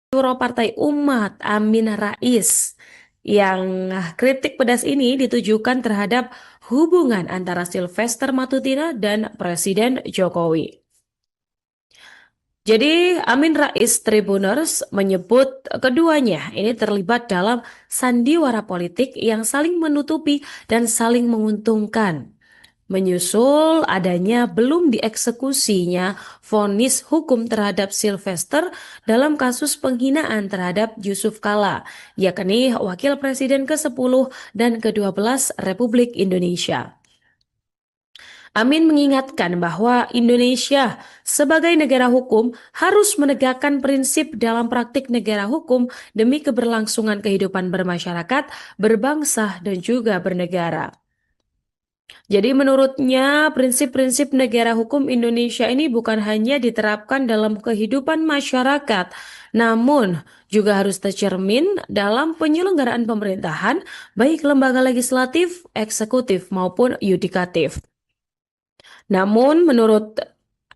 Syuro Partai Umat Amin Rais yang kritik pedas ini ditujukan terhadap hubungan antara Sylvester Matutina dan Presiden Jokowi. Jadi Amin Rais Tribuners menyebut keduanya ini terlibat dalam sandiwara politik yang saling menutupi dan saling menguntungkan. Menyusul adanya belum dieksekusinya vonis hukum terhadap Sylvester dalam kasus penghinaan terhadap Yusuf Kala, yakni Wakil Presiden ke-10 dan ke-12 Republik Indonesia. Amin mengingatkan bahwa Indonesia sebagai negara hukum harus menegakkan prinsip dalam praktik negara hukum demi keberlangsungan kehidupan bermasyarakat, berbangsa, dan juga bernegara. Jadi menurutnya prinsip-prinsip negara hukum Indonesia ini bukan hanya diterapkan dalam kehidupan masyarakat, namun juga harus tercermin dalam penyelenggaraan pemerintahan, baik lembaga legislatif, eksekutif maupun yudikatif. Namun menurut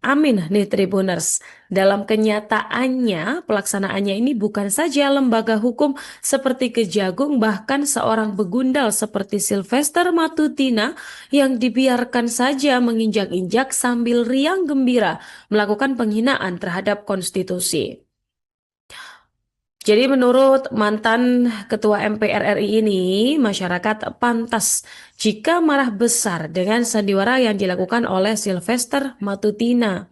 Amin nih Tribuners, dalam kenyataannya pelaksanaannya ini bukan saja lembaga hukum seperti Kejagung, bahkan seorang begundal seperti Sylvester Matutina yang dibiarkan saja menginjak-injak sambil riang gembira melakukan penghinaan terhadap konstitusi. Jadi menurut mantan Ketua MPR RI ini, masyarakat pantas jika marah besar dengan sandiwara yang dilakukan oleh Sylvester Matutina.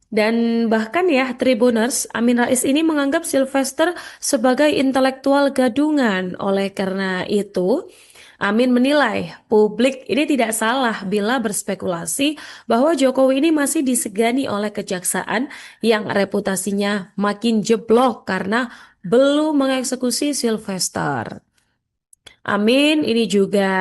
Dan bahkan ya Tribuners, Amin Rais ini menganggap Sylvester sebagai intelektual gadungan. Oleh karena itu, Amin menilai publik ini tidak salah bila berspekulasi bahwa Jokowi ini masih disegani oleh kejaksaan yang reputasinya makin jeblok karena belum mengeksekusi Sylvester. Amin ini juga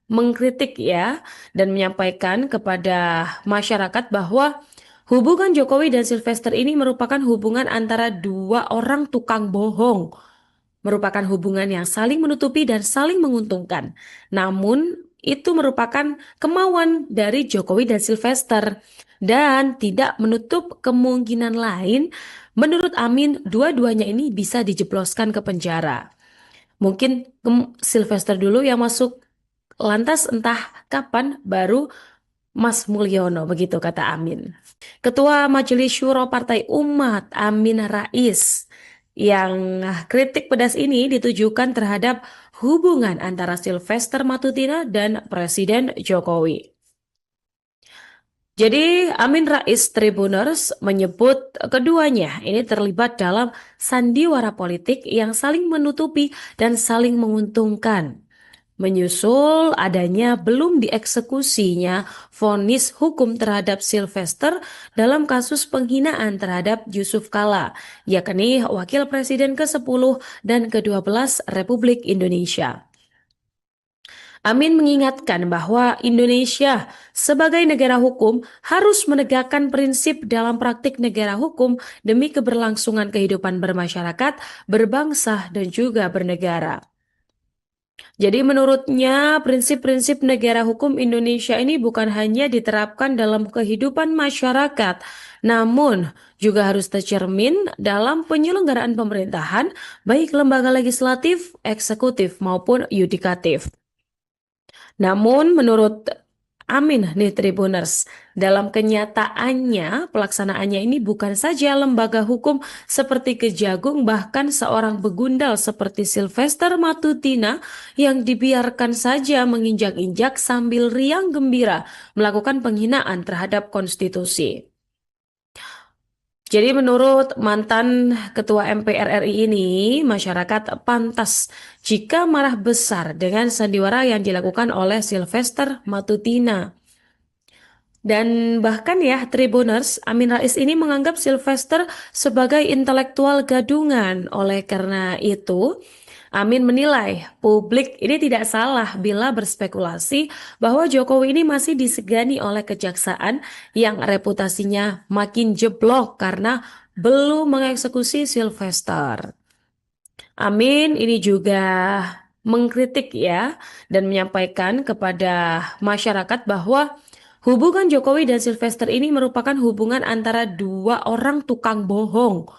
mengkritik ya dan menyampaikan kepada masyarakat bahwa hubungan Jokowi dan Sylvester ini merupakan hubungan antara dua orang tukang bohong, merupakan hubungan yang saling menutupi dan saling menguntungkan. Namun itu merupakan kemauan dari Jokowi dan Sylvester dan tidak menutup kemungkinan lain. Menurut Amin, dua-duanya ini bisa dijebloskan ke penjara. Mungkin Sylvester dulu yang masuk, lantas entah kapan baru Mas Mulyono, begitu kata Amin. Ketua Majelis Syuro Partai Umat Amin Rais yang kritik pedas ini ditujukan terhadap hubungan antara Sylvester Matutina dan Presiden Jokowi. Jadi Amin Rais Tribuners menyebut keduanya ini terlibat dalam sandiwara politik yang saling menutupi dan saling menguntungkan. Menyusul adanya belum dieksekusinya vonis hukum terhadap Sylvester dalam kasus penghinaan terhadap Yusuf Kala, yakni Wakil Presiden ke-10 dan ke-12 Republik Indonesia. Amin mengingatkan bahwa Indonesia sebagai negara hukum harus menegakkan prinsip dalam praktik negara hukum demi keberlangsungan kehidupan bermasyarakat, berbangsa, dan juga bernegara. Jadi menurutnya prinsip-prinsip negara hukum Indonesia ini bukan hanya diterapkan dalam kehidupan masyarakat, namun juga harus tercermin dalam penyelenggaraan pemerintahan, baik lembaga legislatif, eksekutif, maupun yudikatif. Namun menurut Amin nih Tribuners, dalam kenyataannya pelaksanaannya ini bukan saja lembaga hukum seperti Kejagung, bahkan seorang begundal seperti Sylvester Matutina yang dibiarkan saja menginjak-injak sambil riang gembira melakukan penghinaan terhadap konstitusi. Jadi menurut mantan Ketua MPR RI ini, masyarakat pantas jika marah besar dengan sandiwara yang dilakukan oleh Sylvester Matutina. Dan bahkan ya Tribuners, Amin Rais ini menganggap Sylvester sebagai intelektual gadungan. Oleh karena itu, Amin menilai publik ini tidak salah bila berspekulasi bahwa Jokowi ini masih disegani oleh kejaksaan yang reputasinya makin jeblok karena belum mengeksekusi Sylvester. Amin ini juga mengkritik ya dan menyampaikan kepada masyarakat bahwa hubungan Jokowi dan Sylvester ini merupakan hubungan antara dua orang tukang bohong,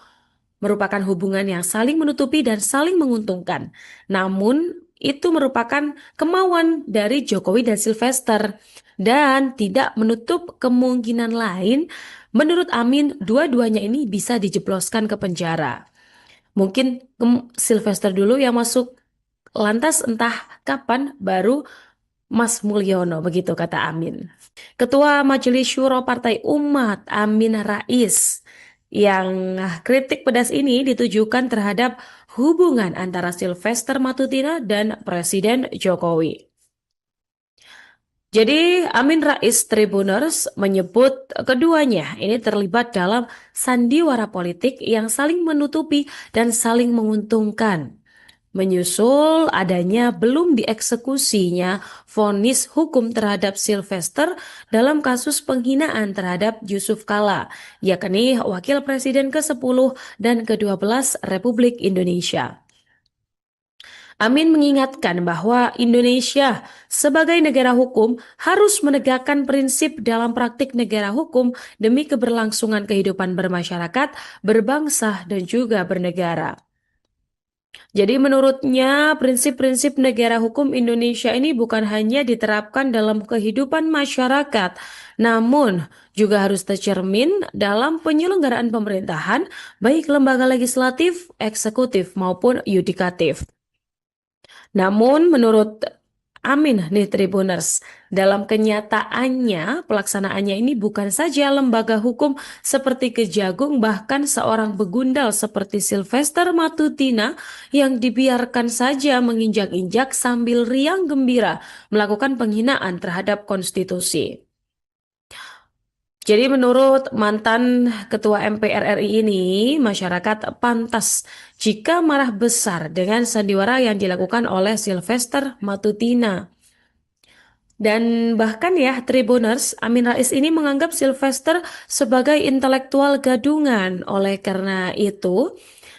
merupakan hubungan yang saling menutupi dan saling menguntungkan. Namun, itu merupakan kemauan dari Jokowi dan Sylvester dan tidak menutup kemungkinan lain. Menurut Amin, dua-duanya ini bisa dijebloskan ke penjara. Mungkin Sylvester dulu yang masuk, lantas entah kapan baru Mas Mulyono, begitu kata Amin. Ketua Majelis Syuro Partai Umat, Amin Rais, yang kritik pedas ini ditujukan terhadap hubungan antara Sylvester Matutina dan Presiden Jokowi. Jadi Amin Rais Tribuners menyebut keduanya ini terlibat dalam sandiwara politik yang saling menutupi dan saling menguntungkan. Menyusul adanya belum dieksekusinya vonis hukum terhadap Sylvester dalam kasus penghinaan terhadap Yusuf Kala, yakni Wakil Presiden ke-10 dan ke-12 Republik Indonesia. Amin mengingatkan bahwa Indonesia sebagai negara hukum harus menegakkan prinsip dalam praktik negara hukum demi keberlangsungan kehidupan bermasyarakat, berbangsa, dan juga bernegara. Jadi menurutnya prinsip-prinsip negara hukum Indonesia ini bukan hanya diterapkan dalam kehidupan masyarakat, namun juga harus tercermin dalam penyelenggaraan pemerintahan, baik lembaga legislatif, eksekutif, maupun yudikatif. Namun menurut Amin nih Tribuners, dalam kenyataannya pelaksanaannya ini bukan saja lembaga hukum seperti Kejagung, bahkan seorang begundal seperti Sylvester Matutina yang dibiarkan saja menginjak-injak sambil riang gembira melakukan penghinaan terhadap konstitusi. Jadi menurut mantan Ketua MPR RI ini, masyarakat pantas jika marah besar dengan sandiwara yang dilakukan oleh Sylvester Matutina. Dan bahkan ya, Tribuners, Amin Rais ini menganggap Sylvester sebagai intelektual gadungan. Oleh karena itu,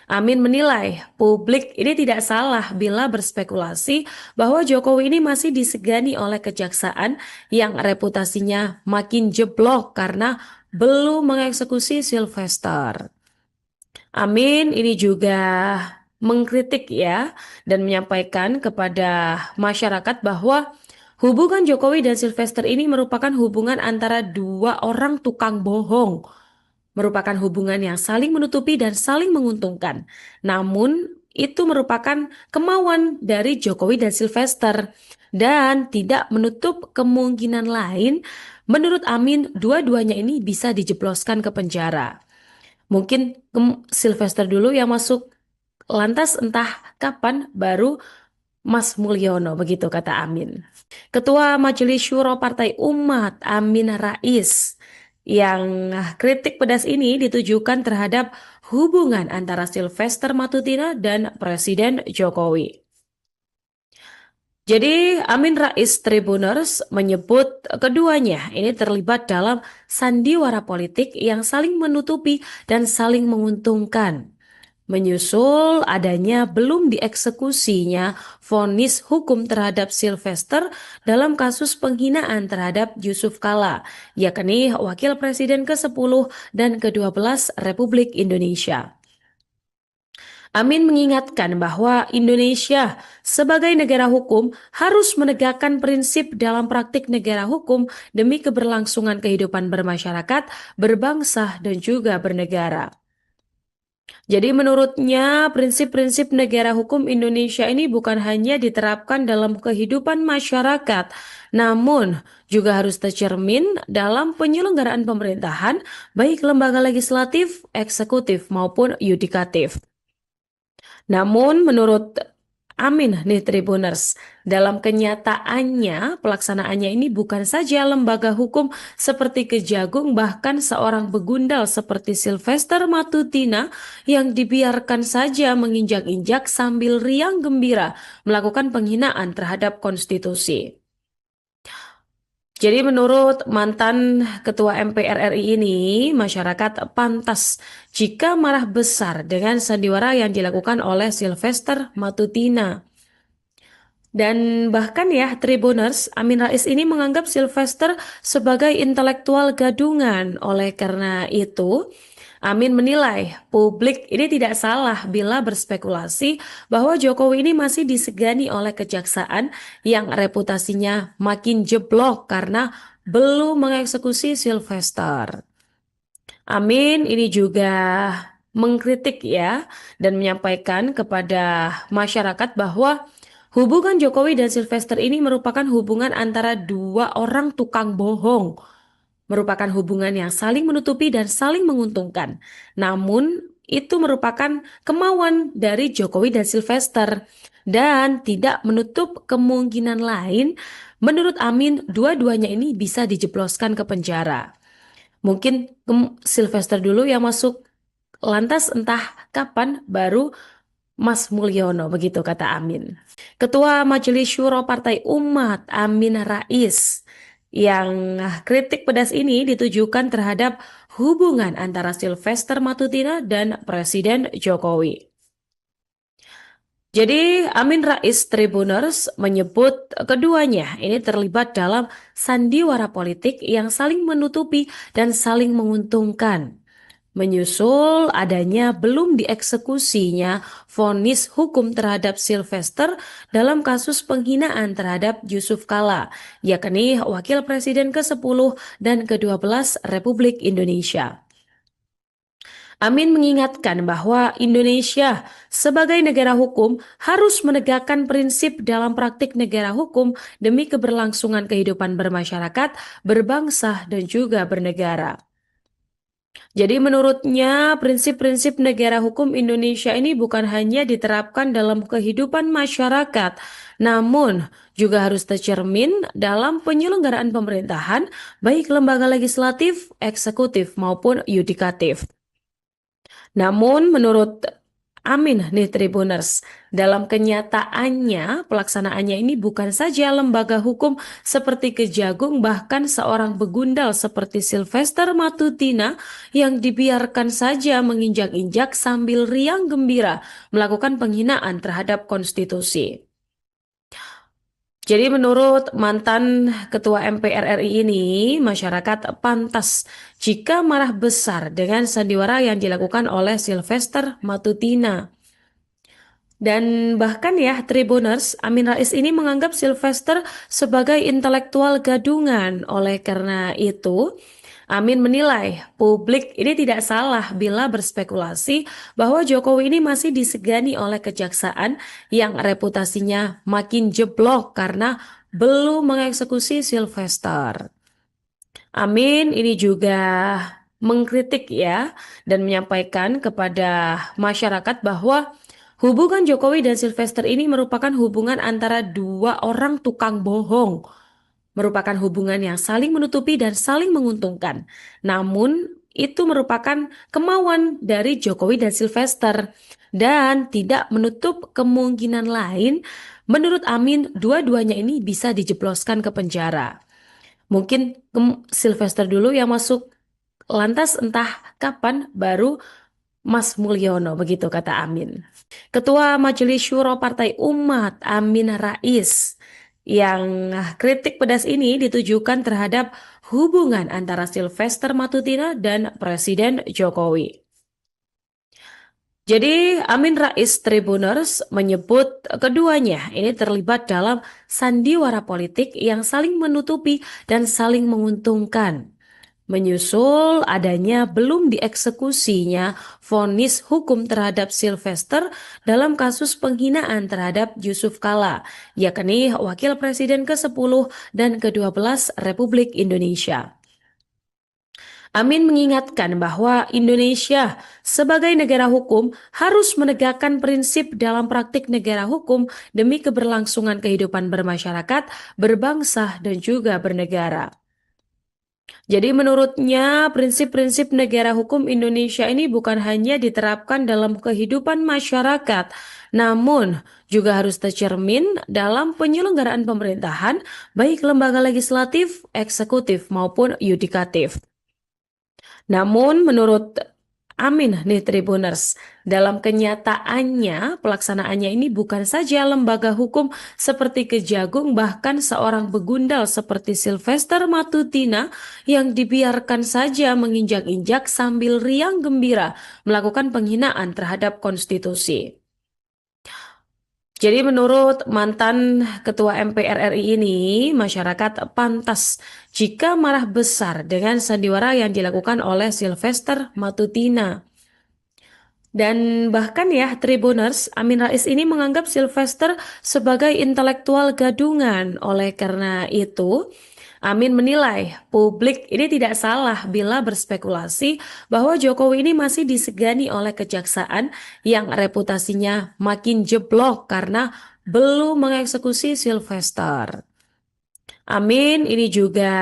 Amin menilai publik ini tidak salah bila berspekulasi bahwa Jokowi ini masih disegani oleh kejaksaan yang reputasinya makin jeblok karena belum mengeksekusi Sylvester. Amin ini juga mengkritik ya dan menyampaikan kepada masyarakat bahwa hubungan Jokowi dan Sylvester ini merupakan hubungan antara dua orang tukang bohong, merupakan hubungan yang saling menutupi dan saling menguntungkan. Namun, itu merupakan kemauan dari Jokowi dan Sylvester dan tidak menutup kemungkinan lain. Menurut Amin, dua-duanya ini bisa dijebloskan ke penjara. Mungkin Sylvester dulu yang masuk, lantas entah kapan baru Mas Mulyono, begitu kata Amin. Ketua Majelis Syuro Partai Umat, Amin Rais, yang kritik pedas ini ditujukan terhadap hubungan antara Sylvester Matutina dan Presiden Jokowi. Jadi Amin Rais Tribuners menyebut keduanya ini terlibat dalam sandiwara politik yang saling menutupi dan saling menguntungkan. Menyusul adanya belum dieksekusinya vonis hukum terhadap Sylvester dalam kasus penghinaan terhadap Yusuf Kala, yakni Wakil Presiden ke-10 dan ke-12 Republik Indonesia. Amin mengingatkan bahwa Indonesia sebagai negara hukum harus menegakkan prinsip dalam praktik negara hukum demi keberlangsungan kehidupan bermasyarakat, berbangsa, dan juga bernegara. Jadi menurutnya prinsip-prinsip negara hukum Indonesia ini bukan hanya diterapkan dalam kehidupan masyarakat, namun juga harus tercermin dalam penyelenggaraan pemerintahan, baik lembaga legislatif, eksekutif, maupun yudikatif. Namun menurut Amin nih Tribuners, dalam kenyataannya pelaksanaannya ini bukan saja lembaga hukum seperti Kejagung, bahkan seorang begundal seperti Sylvester Matutina yang dibiarkan saja menginjak-injak sambil riang gembira melakukan penghinaan terhadap konstitusi. Jadi menurut mantan Ketua MPR RI ini, masyarakat pantas jika marah besar dengan sandiwara yang dilakukan oleh Sylvester Matutina. Dan bahkan ya, Tribuners, Amin Rais ini menganggap Sylvester sebagai intelektual gadungan. Oleh karena itu, Amin menilai publik ini tidak salah bila berspekulasi bahwa Jokowi ini masih disegani oleh kejaksaan yang reputasinya makin jeblok karena belum mengeksekusi Sylvester. Amin ini juga mengkritik ya dan menyampaikan kepada masyarakat bahwa hubungan Jokowi dan Sylvester ini merupakan hubungan antara dua orang tukang bohong, merupakan hubungan yang saling menutupi dan saling menguntungkan. Namun itu merupakan kemauan dari Jokowi dan Sylvester dan tidak menutup kemungkinan lain. Menurut Amin, dua-duanya ini bisa dijebloskan ke penjara. Mungkin Sylvester dulu yang masuk, lantas entah kapan baru Mas Mulyono, begitu kata Amin. Ketua Majelis Syuro Partai Umat, Amin Rais, yang kritik pedas ini ditujukan terhadap hubungan antara Sylvester Matutina dan Presiden Jokowi. Jadi Amin Rais Tribuners menyebut keduanya ini terlibat dalam sandiwara politik yang saling menutupi dan saling menguntungkan. Menyusul adanya belum dieksekusinya vonis hukum terhadap Sylvester dalam kasus penghinaan terhadap Yusuf Kala, yakni Wakil Presiden ke-10 dan ke-12 Republik Indonesia. Amin mengingatkan bahwa Indonesia sebagai negara hukum harus menegakkan prinsip dalam praktik negara hukum demi keberlangsungan kehidupan bermasyarakat, berbangsa, dan juga bernegara. Jadi menurutnya prinsip-prinsip negara hukum Indonesia ini bukan hanya diterapkan dalam kehidupan masyarakat, namun juga harus tercermin dalam penyelenggaraan pemerintahan, baik lembaga legislatif, eksekutif, maupun yudikatif. Namun menurut Amin nih Tribuners, dalam kenyataannya pelaksanaannya ini bukan saja lembaga hukum seperti Kejagung, bahkan seorang begundal seperti Sylvester Matutina yang dibiarkan saja menginjak-injak sambil riang gembira melakukan penghinaan terhadap konstitusi. Jadi menurut mantan Ketua MPR RI ini, masyarakat pantas jika marah besar dengan sandiwara yang dilakukan oleh Sylvester Matutina. Dan bahkan ya Tribuners, Amin Rais ini menganggap Sylvester sebagai intelektual gadungan. Oleh karena itu, Amin menilai publik ini tidak salah bila berspekulasi bahwa Jokowi ini masih disegani oleh kejaksaan yang reputasinya makin jeblok karena belum mengeksekusi Sylvester. Amin ini juga mengkritik ya dan menyampaikan kepada masyarakat bahwa hubungan Jokowi dan Sylvester ini merupakan hubungan antara dua orang tukang bohong, merupakan hubungan yang saling menutupi dan saling menguntungkan. Namun, itu merupakan kemauan dari Jokowi dan Sylvester dan tidak menutup kemungkinan lain. Menurut Amin, dua-duanya ini bisa dijebloskan ke penjara. Mungkin Sylvester dulu yang masuk, lantas entah kapan baru Mas Mulyono, begitu kata Amin. Ketua Majelis Syuro Partai Umat, Amin Rais, yang kritik pedas ini ditujukan terhadap hubungan antara Sylvester Matutina dan Presiden Jokowi. Jadi Amin Rais Tribuners menyebut keduanya ini terlibat dalam sandiwara politik yang saling menutupi dan saling menguntungkan. Menyusul adanya belum dieksekusinya vonis hukum terhadap Sylvester dalam kasus penghinaan terhadap Yusuf Kala, yakni Wakil Presiden ke-10 dan ke-12 Republik Indonesia. Amin mengingatkan bahwa Indonesia sebagai negara hukum harus menegakkan prinsip dalam praktik negara hukum demi keberlangsungan kehidupan bermasyarakat, berbangsa, dan juga bernegara. Jadi menurutnya prinsip-prinsip negara hukum Indonesia ini bukan hanya diterapkan dalam kehidupan masyarakat, namun juga harus tercermin dalam penyelenggaraan pemerintahan, baik lembaga legislatif, eksekutif, maupun yudikatif. Namun menurut Amin nih Tribuners. Dalam kenyataannya, pelaksanaannya ini bukan saja lembaga hukum seperti Kejagung, bahkan seorang begundal seperti Sylvester Matutina yang dibiarkan saja menginjak-injak sambil riang gembira melakukan penghinaan terhadap konstitusi. Jadi menurut mantan Ketua MPR RI ini, masyarakat pantas jika marah besar dengan sandiwara yang dilakukan oleh Sylvester Matutina. Dan bahkan ya, Tribuners, Amin Rais ini menganggap Sylvester sebagai intelektual gadungan. Oleh karena itu, Amin menilai publik ini tidak salah bila berspekulasi bahwa Jokowi ini masih disegani oleh kejaksaan yang reputasinya makin jeblok karena belum mengeksekusi Sylvester. Amin ini juga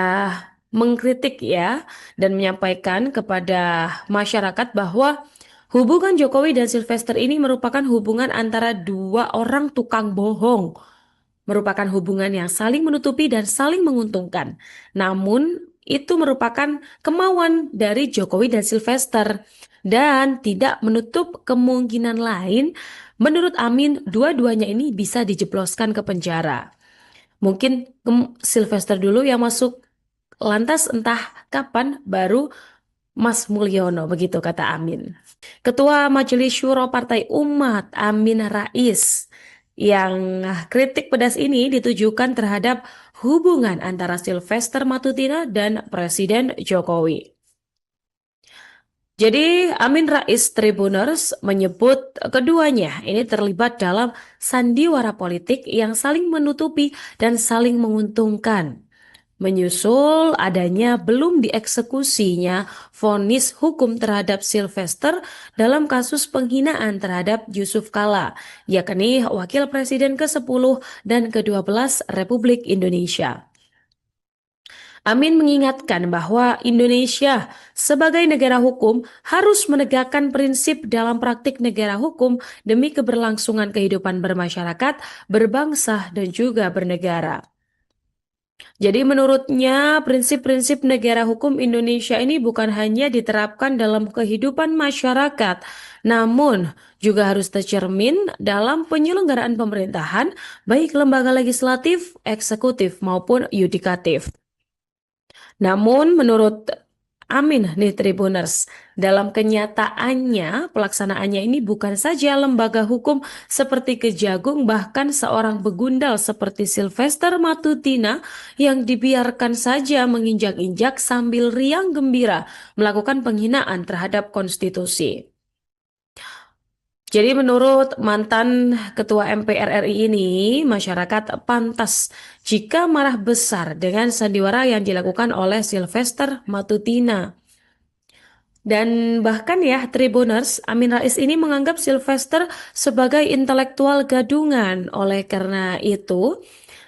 mengkritik ya dan menyampaikan kepada masyarakat bahwa hubungan Jokowi dan Sylvester ini merupakan hubungan antara dua orang tukang bohong, merupakan hubungan yang saling menutupi dan saling menguntungkan. Namun itu merupakan kemauan dari Jokowi dan Sylvester dan tidak menutup kemungkinan lain. Menurut Amin, dua-duanya ini bisa dijebloskan ke penjara. Mungkin Sylvester dulu yang masuk, lantas entah kapan baru Mas Mulyono, begitu kata Amin. Ketua Majelis Syuro Partai Umat, Amin Rais, yang kritik pedas ini ditujukan terhadap hubungan antara Sylvester Matutina dan Presiden Jokowi. Jadi Amin Rais Tribuners menyebut keduanya ini terlibat dalam sandiwara politik yang saling menutupi dan saling menguntungkan. Menyusul adanya belum dieksekusinya vonis hukum terhadap Sylvester dalam kasus penghinaan terhadap Yusuf Kala, yakni Wakil Presiden ke-10 dan ke-12 Republik Indonesia. Amin mengingatkan bahwa Indonesia sebagai negara hukum harus menegakkan prinsip dalam praktik negara hukum demi keberlangsungan kehidupan bermasyarakat, berbangsa, dan juga bernegara. Jadi menurutnya prinsip-prinsip negara hukum Indonesia ini bukan hanya diterapkan dalam kehidupan masyarakat, namun juga harus tercermin dalam penyelenggaraan pemerintahan, baik lembaga legislatif, eksekutif, maupun yudikatif. Namun menurut Amin nih Tribuners, dalam kenyataannya pelaksanaannya ini bukan saja lembaga hukum seperti Kejagung, bahkan seorang begundal seperti Sylvester Matutina yang dibiarkan saja menginjak-injak sambil riang gembira melakukan penghinaan terhadap konstitusi. Jadi menurut mantan Ketua MPR RI ini, masyarakat pantas jika marah besar dengan sandiwara yang dilakukan oleh Sylvester Matutina. Dan bahkan ya, Tribuners, Amin Rais ini menganggap Sylvester sebagai intelektual gadungan. Oleh karena itu,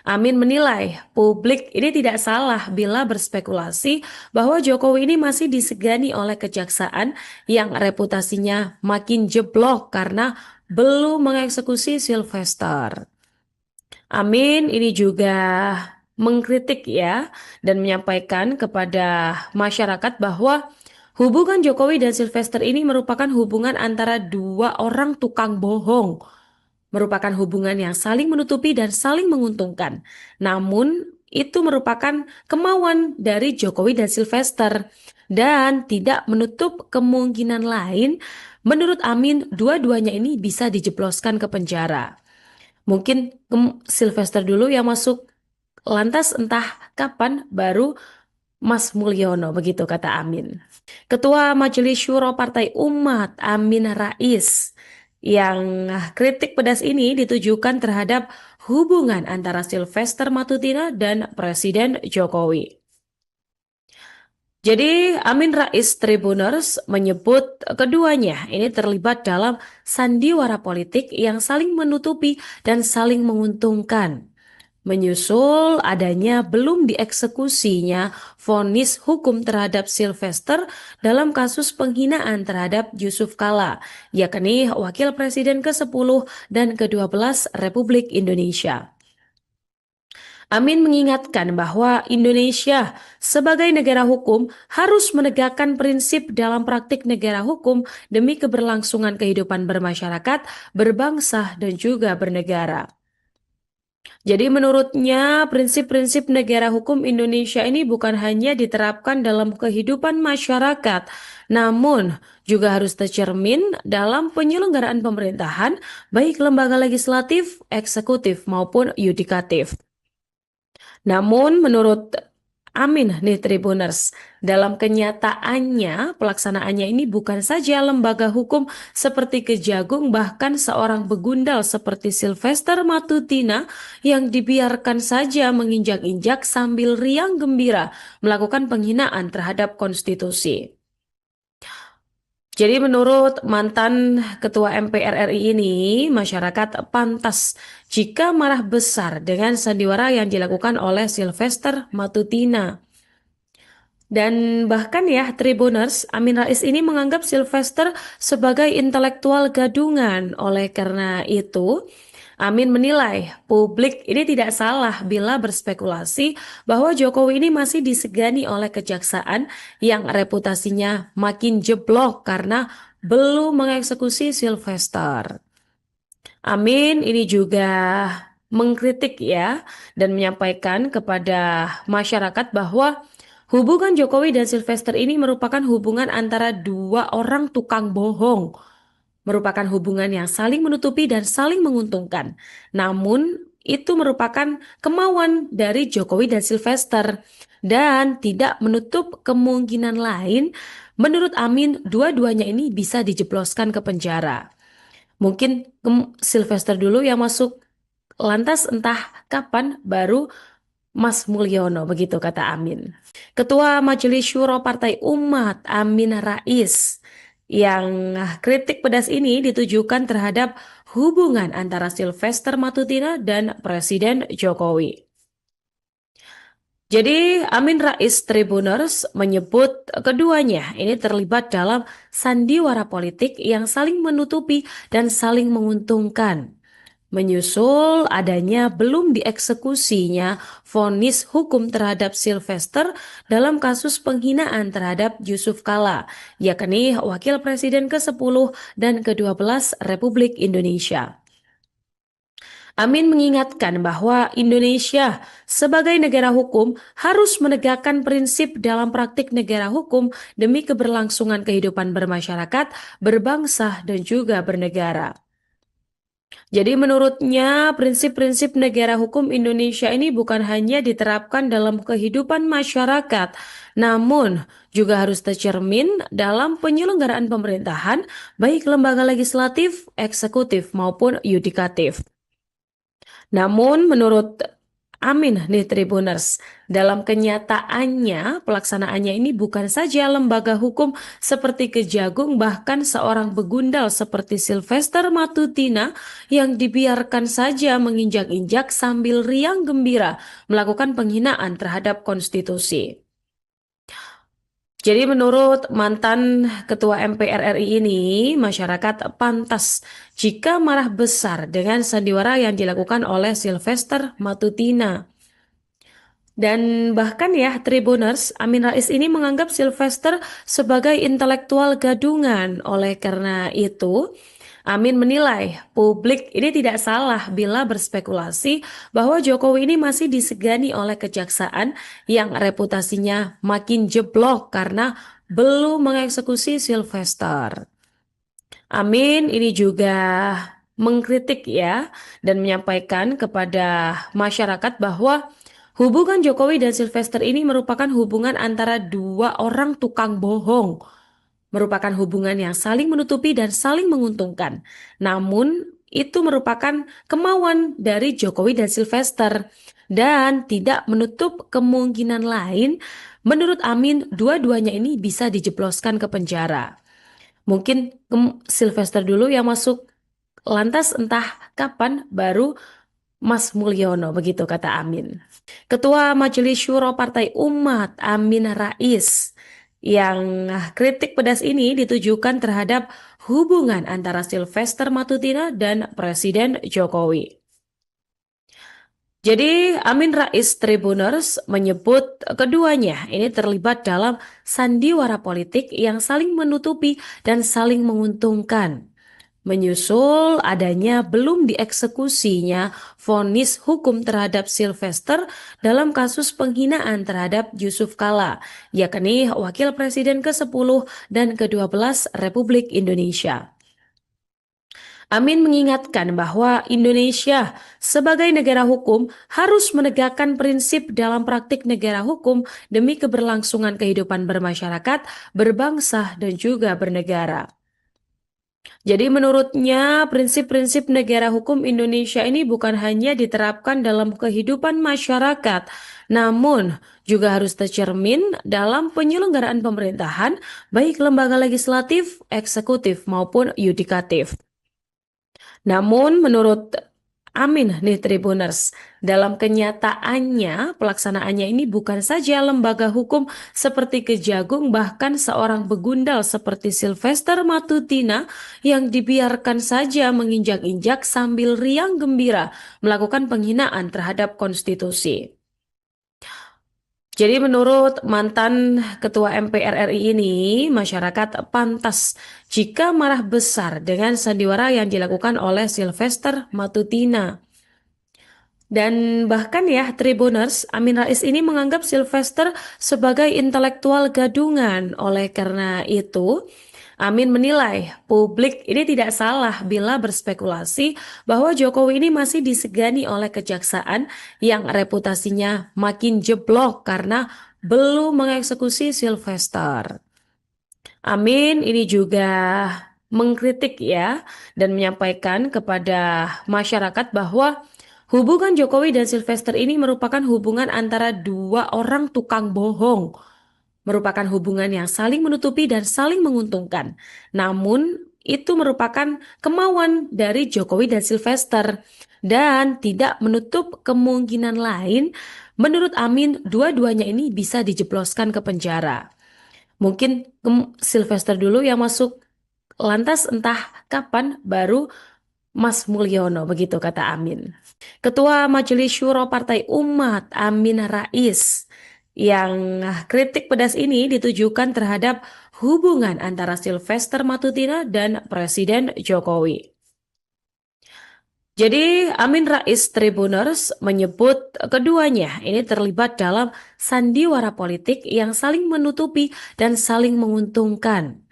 Amin menilai publik ini tidak salah bila berspekulasi bahwa Jokowi ini masih disegani oleh kejaksaan yang reputasinya makin jeblok karena belum mengeksekusi Sylvester. Amin ini juga mengkritik ya dan menyampaikan kepada masyarakat bahwa hubungan Jokowi dan Sylvester ini merupakan hubungan antara dua orang tukang bohong, merupakan hubungan yang saling menutupi dan saling menguntungkan. Namun, itu merupakan kemauan dari Jokowi dan Sylvester dan tidak menutup kemungkinan lain. Menurut Amin, dua-duanya ini bisa dijebloskan ke penjara. Mungkin Sylvester dulu yang masuk, lantas entah kapan baru Mas Mulyono, begitu kata Amin. Ketua Majelis Syuro Partai Umat, Amin Rais, yang kritik pedas ini ditujukan terhadap hubungan antara Sylvester Matutina dan Presiden Jokowi. Jadi Amin Rais Tribuners menyebut keduanya ini terlibat dalam sandiwara politik yang saling menutupi dan saling menguntungkan. Menyusul adanya belum dieksekusinya vonis hukum terhadap Sylvester dalam kasus penghinaan terhadap Yusuf Kala, yakni Wakil Presiden ke-10 dan ke-12 Republik Indonesia. Amin mengingatkan bahwa Indonesia sebagai negara hukum harus menegakkan prinsip dalam praktik negara hukum demi keberlangsungan kehidupan bermasyarakat, berbangsa, dan juga bernegara. Jadi menurutnya prinsip-prinsip negara hukum Indonesia ini bukan hanya diterapkan dalam kehidupan masyarakat, namun juga harus tercermin dalam penyelenggaraan pemerintahan, baik lembaga legislatif, eksekutif, maupun yudikatif. Namun menurut Amin nih Tribuners, dalam kenyataannya pelaksanaannya ini bukan saja lembaga hukum seperti Kejagung, bahkan seorang begundal seperti Sylvester Matutina yang dibiarkan saja menginjak-injak sambil riang gembira melakukan penghinaan terhadap konstitusi. Jadi menurut mantan Ketua MPR RI ini, masyarakat pantas jika marah besar dengan sandiwara yang dilakukan oleh Sylvester Matutina. Dan bahkan ya, Tribuners, Amin Rais ini menganggap Sylvester sebagai intelektual gadungan. Oleh karena itu, Amin menilai publik ini tidak salah bila berspekulasi bahwa Jokowi ini masih disegani oleh kejaksaan yang reputasinya makin jeblok karena belum mengeksekusi Sylvester. Amin ini juga mengkritik ya dan menyampaikan kepada masyarakat bahwa hubungan Jokowi dan Sylvester ini merupakan hubungan antara dua orang tukang bohong, merupakan hubungan yang saling menutupi dan saling menguntungkan. Namun itu merupakan kemauan dari Jokowi dan Sylvester dan tidak menutup kemungkinan lain. Menurut Amin, dua-duanya ini bisa dijebloskan ke penjara. Mungkin Sylvester dulu yang masuk, lantas entah kapan baru Mas Mulyono, begitu kata Amin. Ketua Majelis Syuro Partai Umat, Amin Rais, yang kritik pedas ini ditujukan terhadap hubungan antara Sylvester Matutina dan Presiden Jokowi. Jadi Amin Rais Tribuners menyebut keduanya ini terlibat dalam sandiwara politik yang saling menutupi dan saling menguntungkan. Menyusul adanya belum dieksekusinya vonis hukum terhadap Sylvester dalam kasus penghinaan terhadap Yusuf Kala, yakni Wakil Presiden ke-10 dan ke-12 Republik Indonesia. Amin mengingatkan bahwa Indonesia sebagai negara hukum harus menegakkan prinsip dalam praktik negara hukum demi keberlangsungan kehidupan bermasyarakat, berbangsa, dan juga bernegara. Jadi menurutnya prinsip-prinsip negara hukum Indonesia ini bukan hanya diterapkan dalam kehidupan masyarakat, namun juga harus tercermin dalam penyelenggaraan pemerintahan, baik lembaga legislatif, eksekutif, maupun yudikatif. Namun menurut Amin nih Tribuners, dalam kenyataannya pelaksanaannya ini bukan saja lembaga hukum seperti Kejagung, bahkan seorang begundal seperti Sylvester Matutina yang dibiarkan saja menginjak-injak sambil riang gembira melakukan penghinaan terhadap konstitusi. Jadi menurut mantan Ketua MPR RI ini, masyarakat pantas jika marah besar dengan sandiwara yang dilakukan oleh Sylvester Matutina. Dan bahkan ya, Tribuners, Amin Rais ini menganggap Sylvester sebagai intelektual gadungan. Oleh karena itu, Amin menilai publik ini tidak salah bila berspekulasi bahwa Jokowi ini masih disegani oleh kejaksaan yang reputasinya makin jeblok karena belum mengeksekusi Sylvester. Amin ini juga mengkritik ya dan menyampaikan kepada masyarakat bahwa hubungan Jokowi dan Sylvester ini merupakan hubungan antara dua orang tukang bohong, merupakan hubungan yang saling menutupi dan saling menguntungkan. Namun itu merupakan kemauan dari Jokowi dan Sylvester dan tidak menutup kemungkinan lain. Menurut Amin, dua-duanya ini bisa dijebloskan ke penjara. Mungkin Sylvester dulu yang masuk, lantas entah kapan baru Mas Mulyono, begitu kata Amin. Ketua Majelis Syuro Partai Umat, Amin Rais, yang kritik pedas ini ditujukan terhadap hubungan antara Sylvester Matutina dan Presiden Jokowi. Jadi, Amin Rais Tribuners menyebut keduanya ini terlibat dalam sandiwara politik yang saling menutupi dan saling menguntungkan. Menyusul adanya belum dieksekusinya vonis hukum terhadap Sylvester dalam kasus penghinaan terhadap Yusuf Kala, yakni Wakil Presiden ke-10 dan ke-12 Republik Indonesia. Amin mengingatkan bahwa Indonesia sebagai negara hukum harus menegakkan prinsip dalam praktik negara hukum demi keberlangsungan kehidupan bermasyarakat, berbangsa, dan juga bernegara. Jadi menurutnya prinsip-prinsip negara hukum Indonesia ini bukan hanya diterapkan dalam kehidupan masyarakat, namun juga harus tercermin dalam penyelenggaraan pemerintahan, baik lembaga legislatif, eksekutif, maupun yudikatif. Namun menurut Amin nih Tribuners, dalam kenyataannya pelaksanaannya ini bukan saja lembaga hukum seperti Kejagung, bahkan seorang begundal seperti Sylvester Matutina yang dibiarkan saja menginjak-injak sambil riang gembira melakukan penghinaan terhadap konstitusi. Jadi menurut mantan Ketua MPR RI ini, masyarakat pantas jika marah besar dengan sandiwara yang dilakukan oleh Sylvester Matutina. Dan bahkan ya, Tribuners, Amin Rais ini menganggap Sylvester sebagai intelektual gadungan. Oleh karena itu, Amin menilai publik ini tidak salah bila berspekulasi bahwa Jokowi ini masih disegani oleh kejaksaan yang reputasinya makin jeblok karena belum mengeksekusi Sylvester. Amin ini juga mengkritik ya dan menyampaikan kepada masyarakat bahwa hubungan Jokowi dan Sylvester ini merupakan hubungan antara dua orang tukang bohong, merupakan hubungan yang saling menutupi dan saling menguntungkan. Namun, itu merupakan kemauan dari Jokowi dan Sylvester dan tidak menutup kemungkinan lain. Menurut Amin, dua-duanya ini bisa dijebloskan ke penjara. Mungkin Sylvester dulu yang masuk, lantas entah kapan baru Mas Mulyono, begitu kata Amin. Ketua Majelis Syuro Partai Umat Amin Rais yang kritik pedas ini ditujukan terhadap hubungan antara Sylvester Matutina dan Presiden Jokowi. Jadi Amin Rais Tribuners menyebut keduanya ini terlibat dalam sandiwara politik yang saling menutupi dan saling menguntungkan.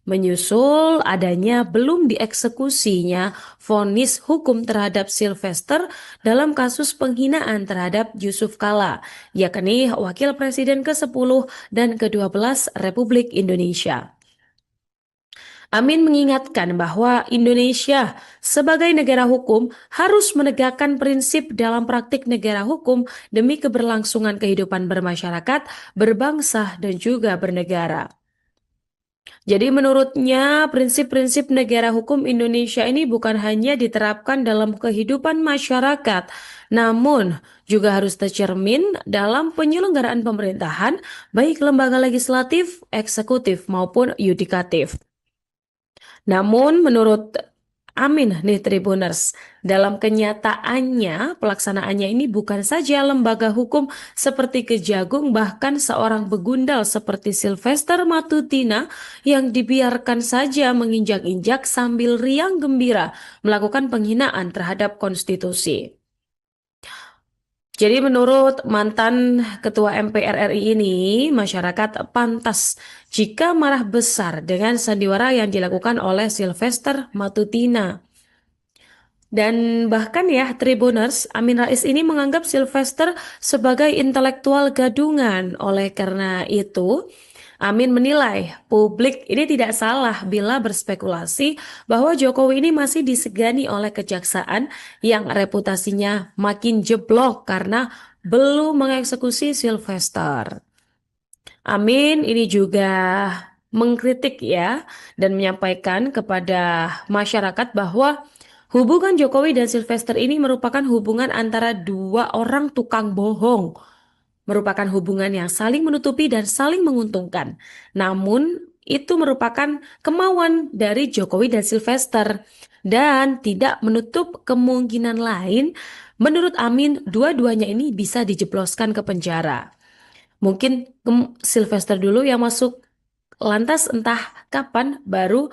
Menyusul adanya belum dieksekusinya vonis hukum terhadap Sylvester dalam kasus penghinaan terhadap Yusuf Kala, yakni Wakil Presiden ke-10 dan ke-12 Republik Indonesia. Amin mengingatkan bahwa Indonesia sebagai negara hukum harus menegakkan prinsip dalam praktik negara hukum demi keberlangsungan kehidupan bermasyarakat, berbangsa, dan juga bernegara. Jadi menurutnya prinsip-prinsip negara hukum Indonesia ini bukan hanya diterapkan dalam kehidupan masyarakat, namun juga harus tercermin dalam penyelenggaraan pemerintahan, baik lembaga legislatif, eksekutif, maupun yudikatif. Namun menurut Amin nih Tribuners, dalam kenyataannya pelaksanaannya ini bukan saja lembaga hukum seperti Kejagung, bahkan seorang begundal seperti Sylvester Matutina yang dibiarkan saja menginjak-injak sambil riang gembira melakukan penghinaan terhadap konstitusi. Jadi menurut mantan Ketua MPR RI ini, masyarakat pantas jika marah besar dengan sandiwara yang dilakukan oleh Sylvester Matutina. Dan bahkan ya, Tribuners, Amin Rais ini menganggap Sylvester sebagai intelektual gadungan. Oleh karena itu, Amin menilai publik ini tidak salah bila berspekulasi bahwa Jokowi ini masih disegani oleh kejaksaan yang reputasinya makin jeblok karena belum mengeksekusi Sylvester. Amin ini juga mengkritik ya dan menyampaikan kepada masyarakat bahwa hubungan Jokowi dan Sylvester ini merupakan hubungan antara dua orang tukang bohong, merupakan hubungan yang saling menutupi dan saling menguntungkan. Namun, itu merupakan kemauan dari Jokowi dan Sylvester dan tidak menutup kemungkinan lain. Menurut Amin, dua-duanya ini bisa dijebloskan ke penjara. Mungkin Sylvester dulu yang masuk, lantas entah kapan baru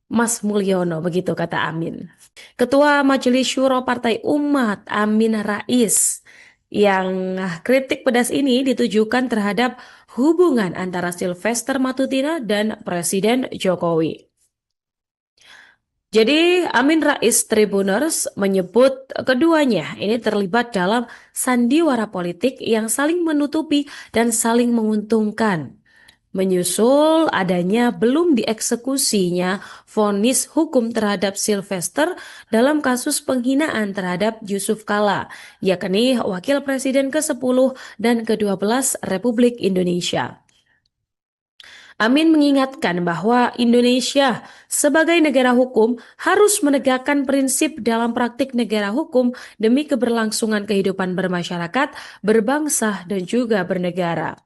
Mas Mulyono, begitu kata Amin. Ketua Majelis Syuro Partai Umat, Amin Rais, yang kritik pedas ini ditujukan terhadap hubungan antara Sylvester Matutina dan Presiden Jokowi. Jadi Amin Rais Tribuners menyebut keduanya ini terlibat dalam sandiwara politik yang saling menutupi dan saling menguntungkan. Menyusul adanya belum dieksekusinya vonis hukum terhadap Sylvester dalam kasus penghinaan terhadap Yusuf Kala, yakni Wakil Presiden ke-10 dan ke-12 Republik Indonesia. Amin mengingatkan bahwa Indonesia sebagai negara hukum harus menegakkan prinsip dalam praktik negara hukum demi keberlangsungan kehidupan bermasyarakat, berbangsa, dan juga bernegara.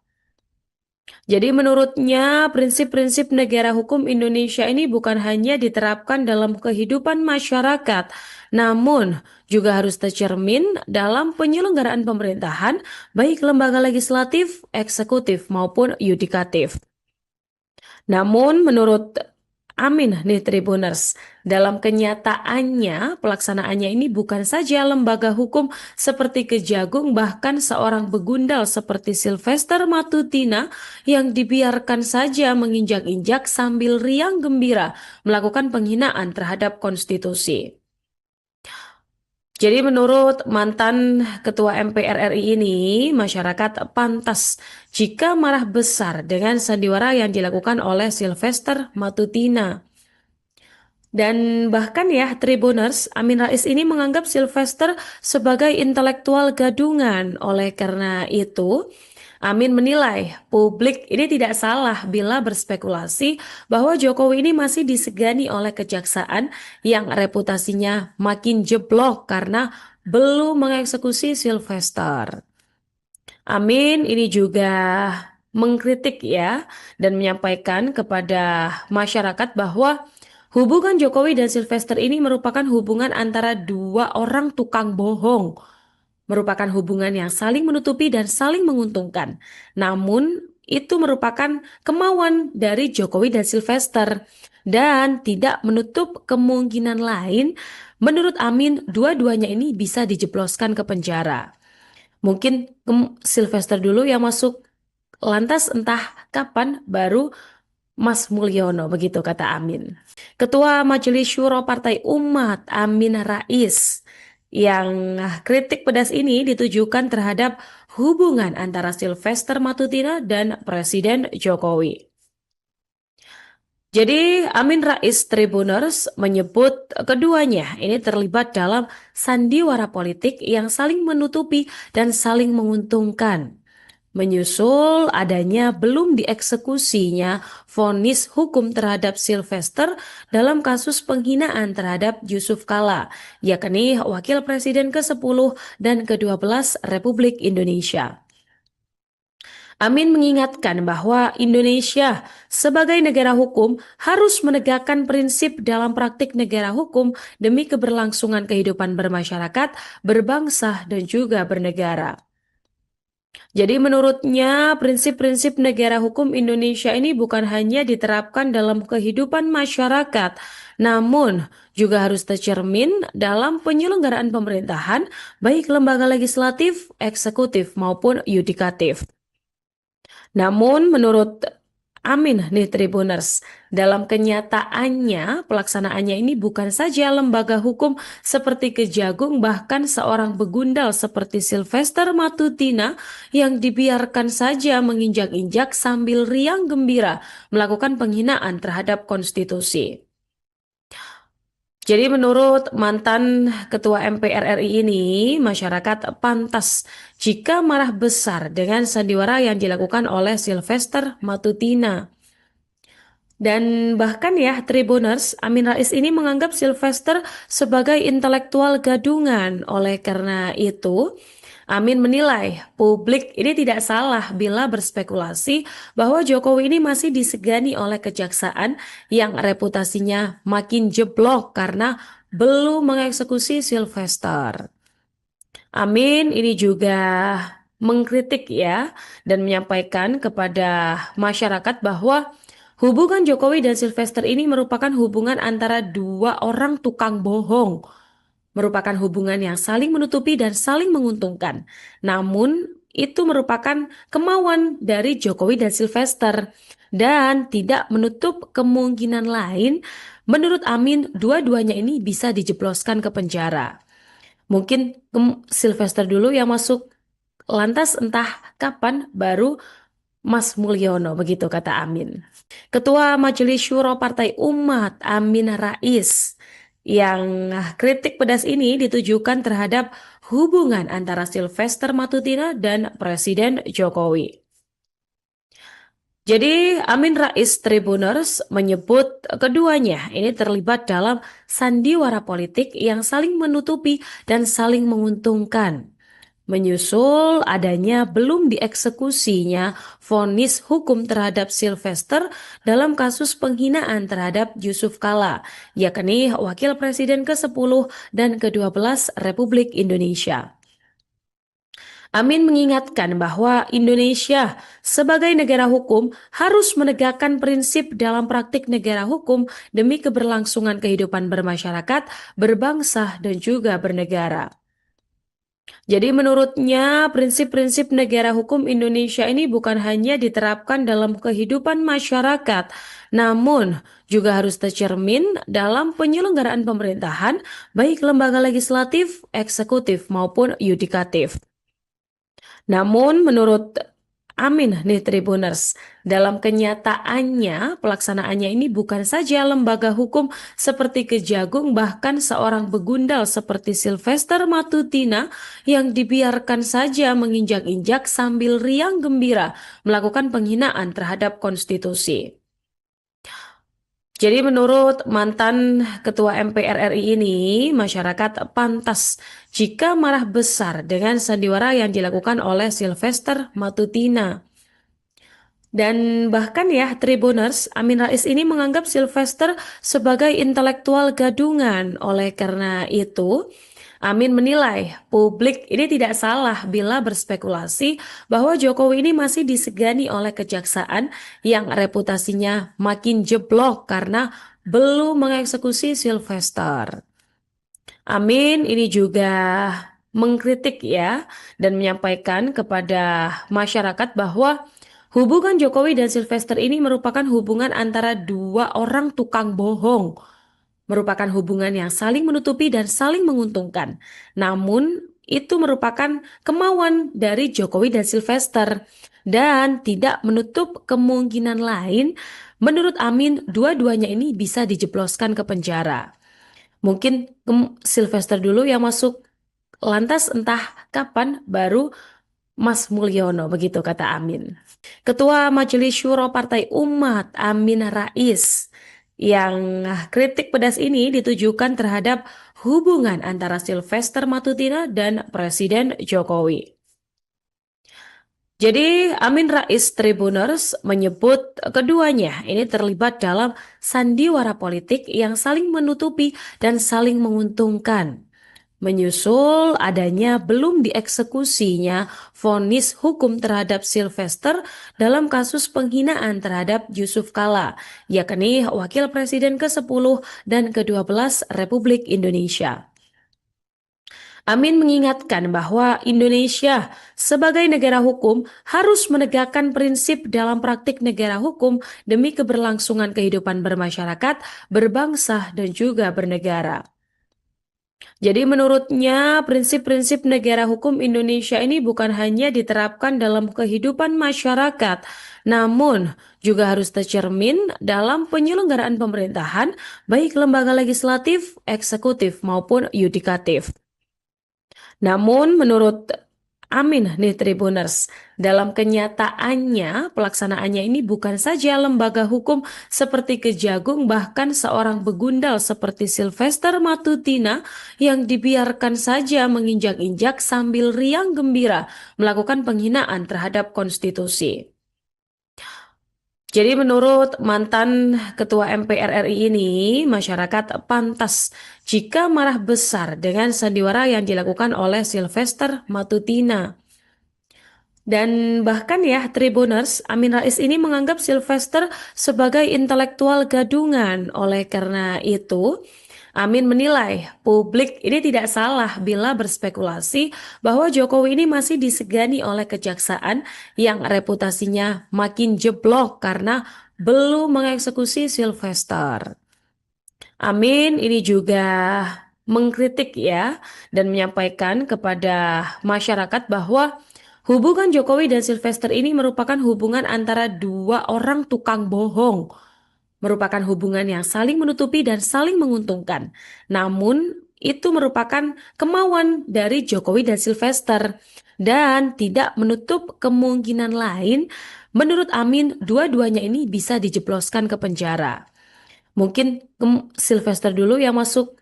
Jadi menurutnya prinsip-prinsip negara hukum Indonesia ini bukan hanya diterapkan dalam kehidupan masyarakat, namun juga harus tercermin dalam penyelenggaraan pemerintahan, baik lembaga legislatif, eksekutif, maupun yudikatif. Namun menurut Amin nih Tribuners, dalam kenyataannya pelaksanaannya ini bukan saja lembaga hukum seperti Kejagung, bahkan seorang begundal seperti Sylvester Matutina yang dibiarkan saja menginjak-injak sambil riang gembira melakukan penghinaan terhadap konstitusi. Jadi menurut mantan Ketua MPR RI ini, masyarakat pantas jika marah besar dengan sandiwara yang dilakukan oleh Sylvester Matutina. Dan bahkan ya, Tribuners, Amin Rais ini menganggap Sylvester sebagai intelektual gadungan. Oleh karena itu, Amin menilai publik ini tidak salah bila berspekulasi bahwa Jokowi ini masih disegani oleh kejaksaan yang reputasinya makin jeblok karena belum mengeksekusi Sylvester. Amin ini juga mengkritik ya dan menyampaikan kepada masyarakat bahwa hubungan Jokowi dan Sylvester ini merupakan hubungan antara dua orang tukang bohong, merupakan hubungan yang saling menutupi dan saling menguntungkan. Namun, itu merupakan kemauan dari Jokowi dan Sylvester dan tidak menutup kemungkinan lain. Menurut Amin, dua-duanya ini bisa dijebloskan ke penjara. Mungkin Sylvester dulu yang masuk, lantas entah kapan baru Mas Mulyono, begitu kata Amin. Ketua Majelis Syuro Partai Umat, Amin Rais, yang kritik pedas ini ditujukan terhadap hubungan antara Sylvester Matutina dan Presiden Jokowi. Jadi Amin Rais Tribuners menyebut keduanya ini terlibat dalam sandiwara politik yang saling menutupi dan saling menguntungkan. Menyusul adanya belum dieksekusinya vonis hukum terhadap Sylvester dalam kasus penghinaan terhadap Yusuf Kala, yakni Wakil Presiden ke-10 dan ke-12 Republik Indonesia. Amin mengingatkan bahwa Indonesia sebagai negara hukum harus menegakkan prinsip dalam praktik negara hukum demi keberlangsungan kehidupan bermasyarakat, berbangsa, dan juga bernegara. Jadi menurutnya prinsip-prinsip negara hukum Indonesia ini bukan hanya diterapkan dalam kehidupan masyarakat, namun juga harus tercermin dalam penyelenggaraan pemerintahan, baik lembaga legislatif, eksekutif, maupun yudikatif. Namun menurut Amin nih Tribuners, dalam kenyataannya pelaksanaannya ini bukan saja lembaga hukum seperti Kejagung, bahkan seorang begundal seperti Sylvester Matutina yang dibiarkan saja menginjak-injak sambil riang gembira melakukan penghinaan terhadap konstitusi. Jadi menurut mantan Ketua MPR RI ini, masyarakat pantas jika marah besar dengan sandiwara yang dilakukan oleh Sylvester Matutina. Dan bahkan ya, Tribuners, Amin Rais ini menganggap Sylvester sebagai intelektual gadungan. Oleh karena itu, Amin menilai publik ini tidak salah bila berspekulasi bahwa Jokowi ini masih disegani oleh kejaksaan yang reputasinya makin jeblok karena belum mengeksekusi Sylvester. Amin ini juga mengkritik ya dan menyampaikan kepada masyarakat bahwa hubungan Jokowi dan Sylvester ini merupakan hubungan antara dua orang tukang bohong, merupakan hubungan yang saling menutupi dan saling menguntungkan. Namun, itu merupakan kemauan dari Jokowi dan Sylvester dan tidak menutup kemungkinan lain. Menurut Amin, dua-duanya ini bisa dijebloskan ke penjara. Mungkin Sylvester dulu yang masuk, lantas entah kapan baru Mas Mulyono, begitu kata Amin. Ketua Majelis Syuro Partai Umat, Amin Rais, yang kritik pedas ini ditujukan terhadap hubungan antara Sylvester Matutina dan Presiden Jokowi. Jadi Amin Rais Tribuners menyebut keduanya ini terlibat dalam sandiwara politik yang saling menutupi dan saling menguntungkan. Menyusul adanya belum dieksekusinya vonis hukum terhadap Sylvester dalam kasus penghinaan terhadap Yusuf Kala, yakni Wakil Presiden ke-10 dan ke-12 Republik Indonesia. Amin mengingatkan bahwa Indonesia sebagai negara hukum harus menegakkan prinsip dalam praktik negara hukum demi keberlangsungan kehidupan bermasyarakat, berbangsa, dan juga bernegara. Jadi menurutnya prinsip-prinsip negara hukum Indonesia ini bukan hanya diterapkan dalam kehidupan masyarakat, namun juga harus tercermin dalam penyelenggaraan pemerintahan, baik lembaga legislatif, eksekutif, maupun yudikatif. Namun menurut Amin nih Tribuners, dalam kenyataannya pelaksanaannya ini bukan saja lembaga hukum seperti Kejagung, bahkan seorang begundal seperti Sylvester Matutina yang dibiarkan saja menginjak-injak sambil riang gembira melakukan penghinaan terhadap konstitusi. Jadi menurut mantan Ketua MPR RI ini, masyarakat pantas jika marah besar dengan sandiwara yang dilakukan oleh Sylvester Matutina. Dan bahkan ya, Tribuners, Amin Rais ini menganggap Sylvester sebagai intelektual gadungan. Oleh karena itu, Amin menilai publik ini tidak salah bila berspekulasi bahwa Jokowi ini masih disegani oleh kejaksaan yang reputasinya makin jeblok karena belum mengeksekusi Sylvester. Amin ini juga mengkritik ya dan menyampaikan kepada masyarakat bahwa hubungan Jokowi dan Sylvester ini merupakan hubungan antara dua orang tukang bohong, merupakan hubungan yang saling menutupi dan saling menguntungkan. Namun, itu merupakan kemauan dari Jokowi dan Sylvester dan tidak menutup kemungkinan lain. Menurut Amin, dua-duanya ini bisa dijebloskan ke penjara. Mungkin Sylvester dulu yang masuk, lantas entah kapan baru Mas Mulyono, begitu kata Amin. Ketua Majelis Syuro Partai Umat, Amin Rais, yang kritik pedas ini ditujukan terhadap hubungan antara Sylvester Matutina dan Presiden Jokowi. Jadi Amin Rais Tribuners menyebut keduanya ini terlibat dalam sandiwara politik yang saling menutupi dan saling menguntungkan. Menyusul adanya belum dieksekusinya vonis hukum terhadap Sylvester dalam kasus penghinaan terhadap Yusuf Kala, yakni Wakil Presiden ke-10 dan ke-12 Republik Indonesia. Amin mengingatkan bahwa Indonesia sebagai negara hukum harus menegakkan prinsip dalam praktik negara hukum demi keberlangsungan kehidupan bermasyarakat, berbangsa, dan juga bernegara. Jadi menurutnya prinsip-prinsip negara hukum Indonesia ini bukan hanya diterapkan dalam kehidupan masyarakat, namun juga harus tercermin dalam penyelenggaraan pemerintahan, baik lembaga legislatif, eksekutif, maupun yudikatif. Namun menurut Amin nih Tribuners, dalam kenyataannya pelaksanaannya ini bukan saja lembaga hukum seperti Kejagung, bahkan seorang begundal seperti Sylvester Matutina yang dibiarkan saja menginjak-injak sambil riang gembira melakukan penghinaan terhadap konstitusi. Jadi menurut mantan Ketua MPR RI ini, masyarakat pantas jika marah besar dengan sandiwara yang dilakukan oleh Sylvester Matutina. Dan bahkan ya, Tribuners, Amin Rais ini menganggap Sylvester sebagai intelektual gadungan. Oleh karena itu, Amin menilai publik ini tidak salah bila berspekulasi bahwa Jokowi ini masih disegani oleh kejaksaan yang reputasinya makin jeblok karena belum mengeksekusi Sylvester. Amin ini juga mengkritik ya dan menyampaikan kepada masyarakat bahwa hubungan Jokowi dan Sylvester ini merupakan hubungan antara dua orang tukang bohong, merupakan hubungan yang saling menutupi dan saling menguntungkan. Namun itu merupakan kemauan dari Jokowi dan Sylvester dan tidak menutup kemungkinan lain. Menurut Amin, dua-duanya ini bisa dijebloskan ke penjara. Mungkin Sylvester dulu yang masuk,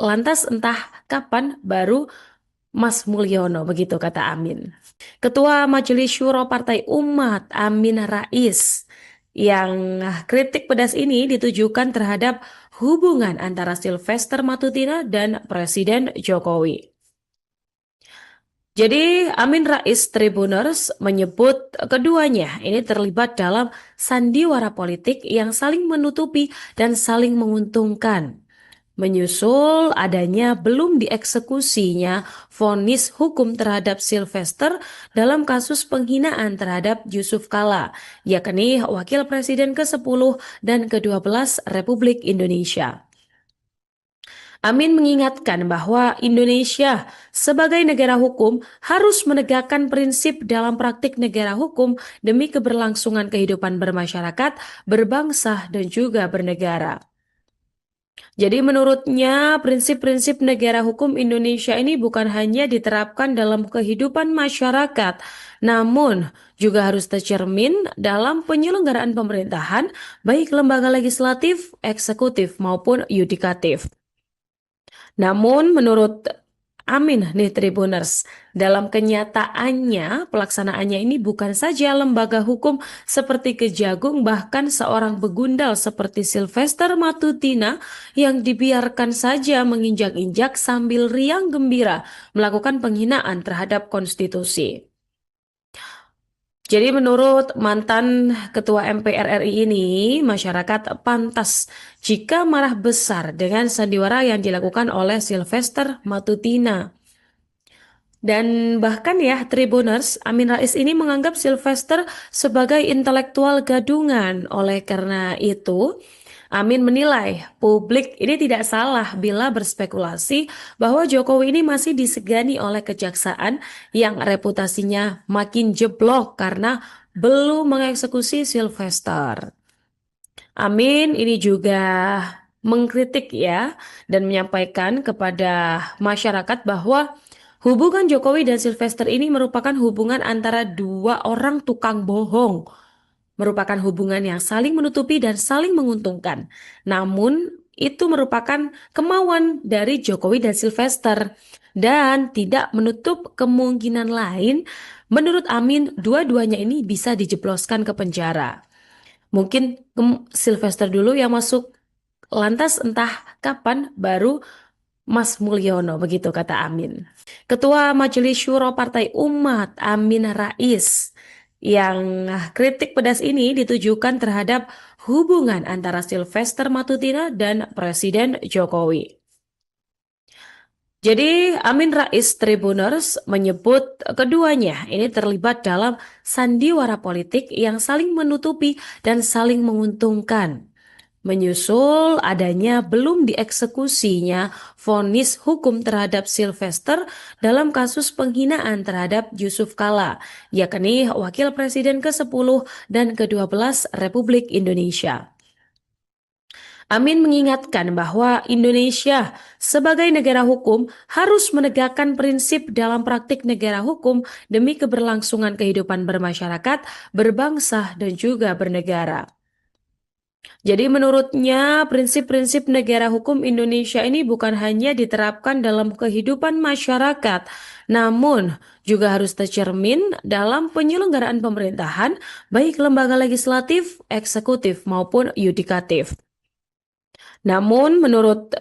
lantas entah kapan baru Mas Mulyono, begitu kata Amin. Ketua Majelis Syuro Partai Umat, Amin Rais, yang kritik pedas ini ditujukan terhadap hubungan antara Sylvester Matutina dan Presiden Jokowi. Jadi Amin Rais Tribuners menyebut keduanya ini terlibat dalam sandiwara politik yang saling menutupi dan saling menguntungkan. Menyusul adanya belum dieksekusinya vonis hukum terhadap Sylvester dalam kasus penghinaan terhadap Yusuf Kala, yakni Wakil Presiden ke-10 dan ke-12 Republik Indonesia. Amin mengingatkan bahwa Indonesia sebagai negara hukum harus menegakkan prinsip dalam praktik negara hukum demi keberlangsungan kehidupan bermasyarakat, berbangsa, dan juga bernegara. Jadi menurutnya prinsip-prinsip negara hukum Indonesia ini bukan hanya diterapkan dalam kehidupan masyarakat, namun juga harus tercermin dalam penyelenggaraan pemerintahan, baik lembaga legislatif, eksekutif, maupun yudikatif. Namun menurut Amin nih Tribuners, dalam kenyataannya pelaksanaannya ini bukan saja lembaga hukum seperti Kejagung, bahkan seorang begundal seperti Sylvester Matutina yang dibiarkan saja menginjak-injak sambil riang gembira melakukan penghinaan terhadap konstitusi. Jadi menurut mantan Ketua MPR RI ini, masyarakat pantas jika marah besar dengan sandiwara yang dilakukan oleh Sylvester Matutina. Dan bahkan ya, Tribuners, Amin Rais ini menganggap Sylvester sebagai intelektual gadungan. Oleh karena itu, Amin menilai publik ini tidak salah bila berspekulasi bahwa Jokowi ini masih disegani oleh kejaksaan yang reputasinya makin jeblok karena belum mengeksekusi Sylvester. Amin ini juga mengkritik ya dan menyampaikan kepada masyarakat bahwa hubungan Jokowi dan Sylvester ini merupakan hubungan antara dua orang tukang bohong, merupakan hubungan yang saling menutupi dan saling menguntungkan. Namun itu merupakan kemauan dari Jokowi dan Sylvester dan tidak menutup kemungkinan lain. Menurut Amin, dua-duanya ini bisa dijebloskan ke penjara. Mungkin Sylvester dulu yang masuk, lantas entah kapan baru Mas Mulyono, begitu kata Amin. Ketua Majelis Syuro Partai Umat, Amin Rais, yang kritik pedas ini ditujukan terhadap hubungan antara Sylvester Matutina dan Presiden Jokowi. Jadi Amin Rais Tribuners menyebut keduanya ini terlibat dalam sandiwara politik yang saling menutupi dan saling menguntungkan. Menyusul adanya belum dieksekusinya vonis hukum terhadap Sylvester dalam kasus penghinaan terhadap Yusuf Kala, yakni Wakil Presiden ke-10 dan ke-12 Republik Indonesia. Amin mengingatkan bahwa Indonesia sebagai negara hukum harus menegakkan prinsip dalam praktik negara hukum demi keberlangsungan kehidupan bermasyarakat, berbangsa, dan juga bernegara. Jadi menurutnya prinsip-prinsip negara hukum Indonesia ini bukan hanya diterapkan dalam kehidupan masyarakat, namun juga harus tercermin dalam penyelenggaraan pemerintahan, baik lembaga legislatif, eksekutif, maupun yudikatif. Namun menurut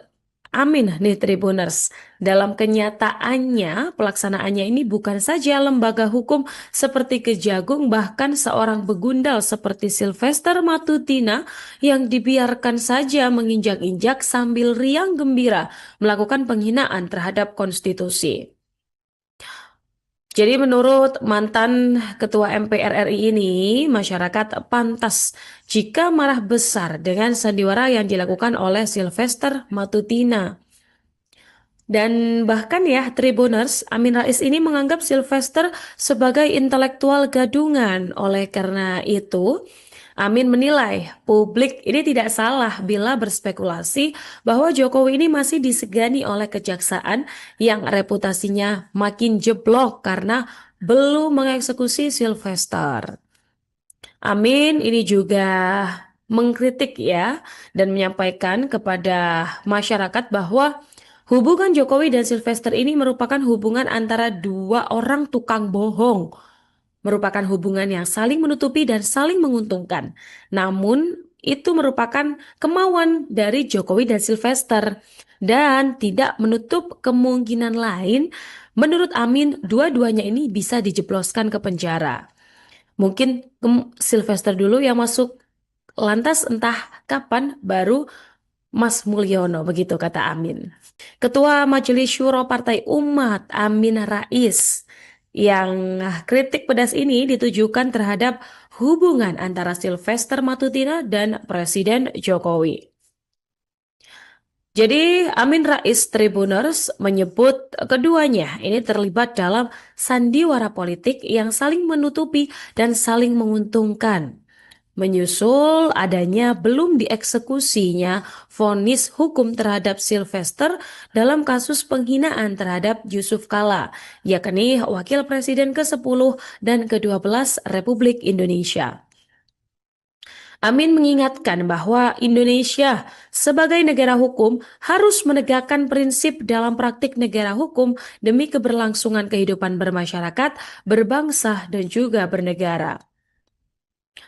Amin nih Tribuners, dalam kenyataannya pelaksanaannya ini bukan saja lembaga hukum seperti Kejagung, bahkan seorang begundal seperti Sylvester Matutina yang dibiarkan saja menginjak-injak sambil riang gembira melakukan penghinaan terhadap konstitusi. Jadi menurut mantan Ketua MPR RI ini, masyarakat pantas jika marah besar dengan sandiwara yang dilakukan oleh Sylvester Matutina. Dan bahkan ya, Tribuners, Amin Rais ini menganggap Sylvester sebagai intelektual gadungan. Oleh karena itu, Amin menilai publik ini tidak salah bila berspekulasi bahwa Jokowi ini masih disegani oleh kejaksaan yang reputasinya makin jeblok karena belum mengeksekusi Sylvester. Amin ini juga mengkritik ya dan menyampaikan kepada masyarakat bahwa hubungan Jokowi dan Sylvester ini merupakan hubungan antara dua orang tukang bohong, merupakan hubungan yang saling menutupi dan saling menguntungkan. Namun, itu merupakan kemauan dari Jokowi dan Sylvester dan tidak menutup kemungkinan lain. Menurut Amin, dua-duanya ini bisa dijebloskan ke penjara. Mungkin Sylvester dulu yang masuk, lantas entah kapan baru Mas Mulyono, begitu kata Amin. Ketua Majelis Syuro Partai Umat Amin Rais yang kritik pedas ini ditujukan terhadap hubungan antara Sylvester Matutina dan Presiden Jokowi. Jadi Amin Rais Tribuners menyebut keduanya ini terlibat dalam sandiwara politik yang saling menutupi dan saling menguntungkan. Menyusul adanya belum dieksekusinya vonis hukum terhadap Sylvester dalam kasus penghinaan terhadap Yusuf Kala, yakni Wakil Presiden ke-10 dan ke-12 Republik Indonesia. Amin mengingatkan bahwa Indonesia sebagai negara hukum harus menegakkan prinsip dalam praktik negara hukum demi keberlangsungan kehidupan bermasyarakat, berbangsa, dan juga bernegara.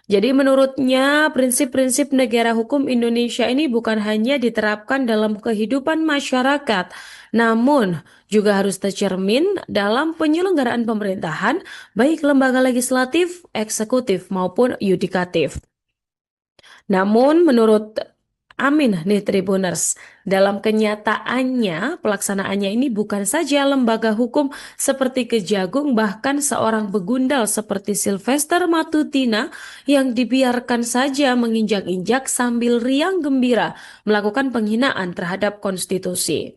Jadi menurutnya prinsip-prinsip negara hukum Indonesia ini bukan hanya diterapkan dalam kehidupan masyarakat, namun juga harus tercermin dalam penyelenggaraan pemerintahan, baik lembaga legislatif, eksekutif, maupun yudikatif. Namun menurut Amin nih Tribuners, dalam kenyataannya pelaksanaannya ini bukan saja lembaga hukum seperti Kejagung, bahkan seorang begundal seperti Sylvester Matutina yang dibiarkan saja menginjak-injak sambil riang gembira melakukan penghinaan terhadap konstitusi.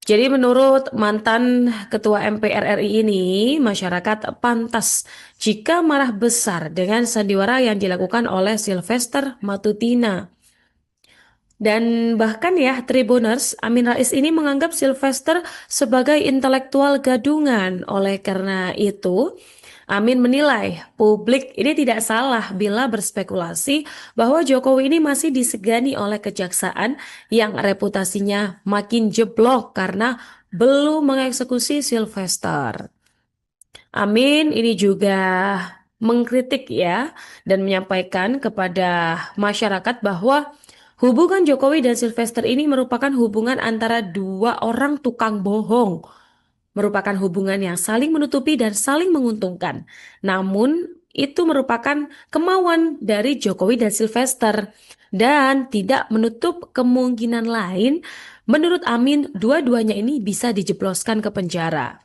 Jadi menurut mantan Ketua MPR RI ini, masyarakat pantas jika marah besar dengan sandiwara yang dilakukan oleh Sylvester Matutina. Dan bahkan ya, Tribuners, Amin Rais ini menganggap Sylvester sebagai intelektual gadungan. Oleh karena itu, Amin menilai publik ini tidak salah bila berspekulasi bahwa Jokowi ini masih disegani oleh kejaksaan yang reputasinya makin jeblok karena belum mengeksekusi Sylvester. Amin ini juga mengkritik ya dan menyampaikan kepada masyarakat bahwa hubungan Jokowi dan Sylvester ini merupakan hubungan antara dua orang tukang bohong, merupakan hubungan yang saling menutupi dan saling menguntungkan. Namun, itu merupakan kemauan dari Jokowi dan Sylvester dan tidak menutup kemungkinan lain. Menurut Amin, dua-duanya ini bisa dijebloskan ke penjara.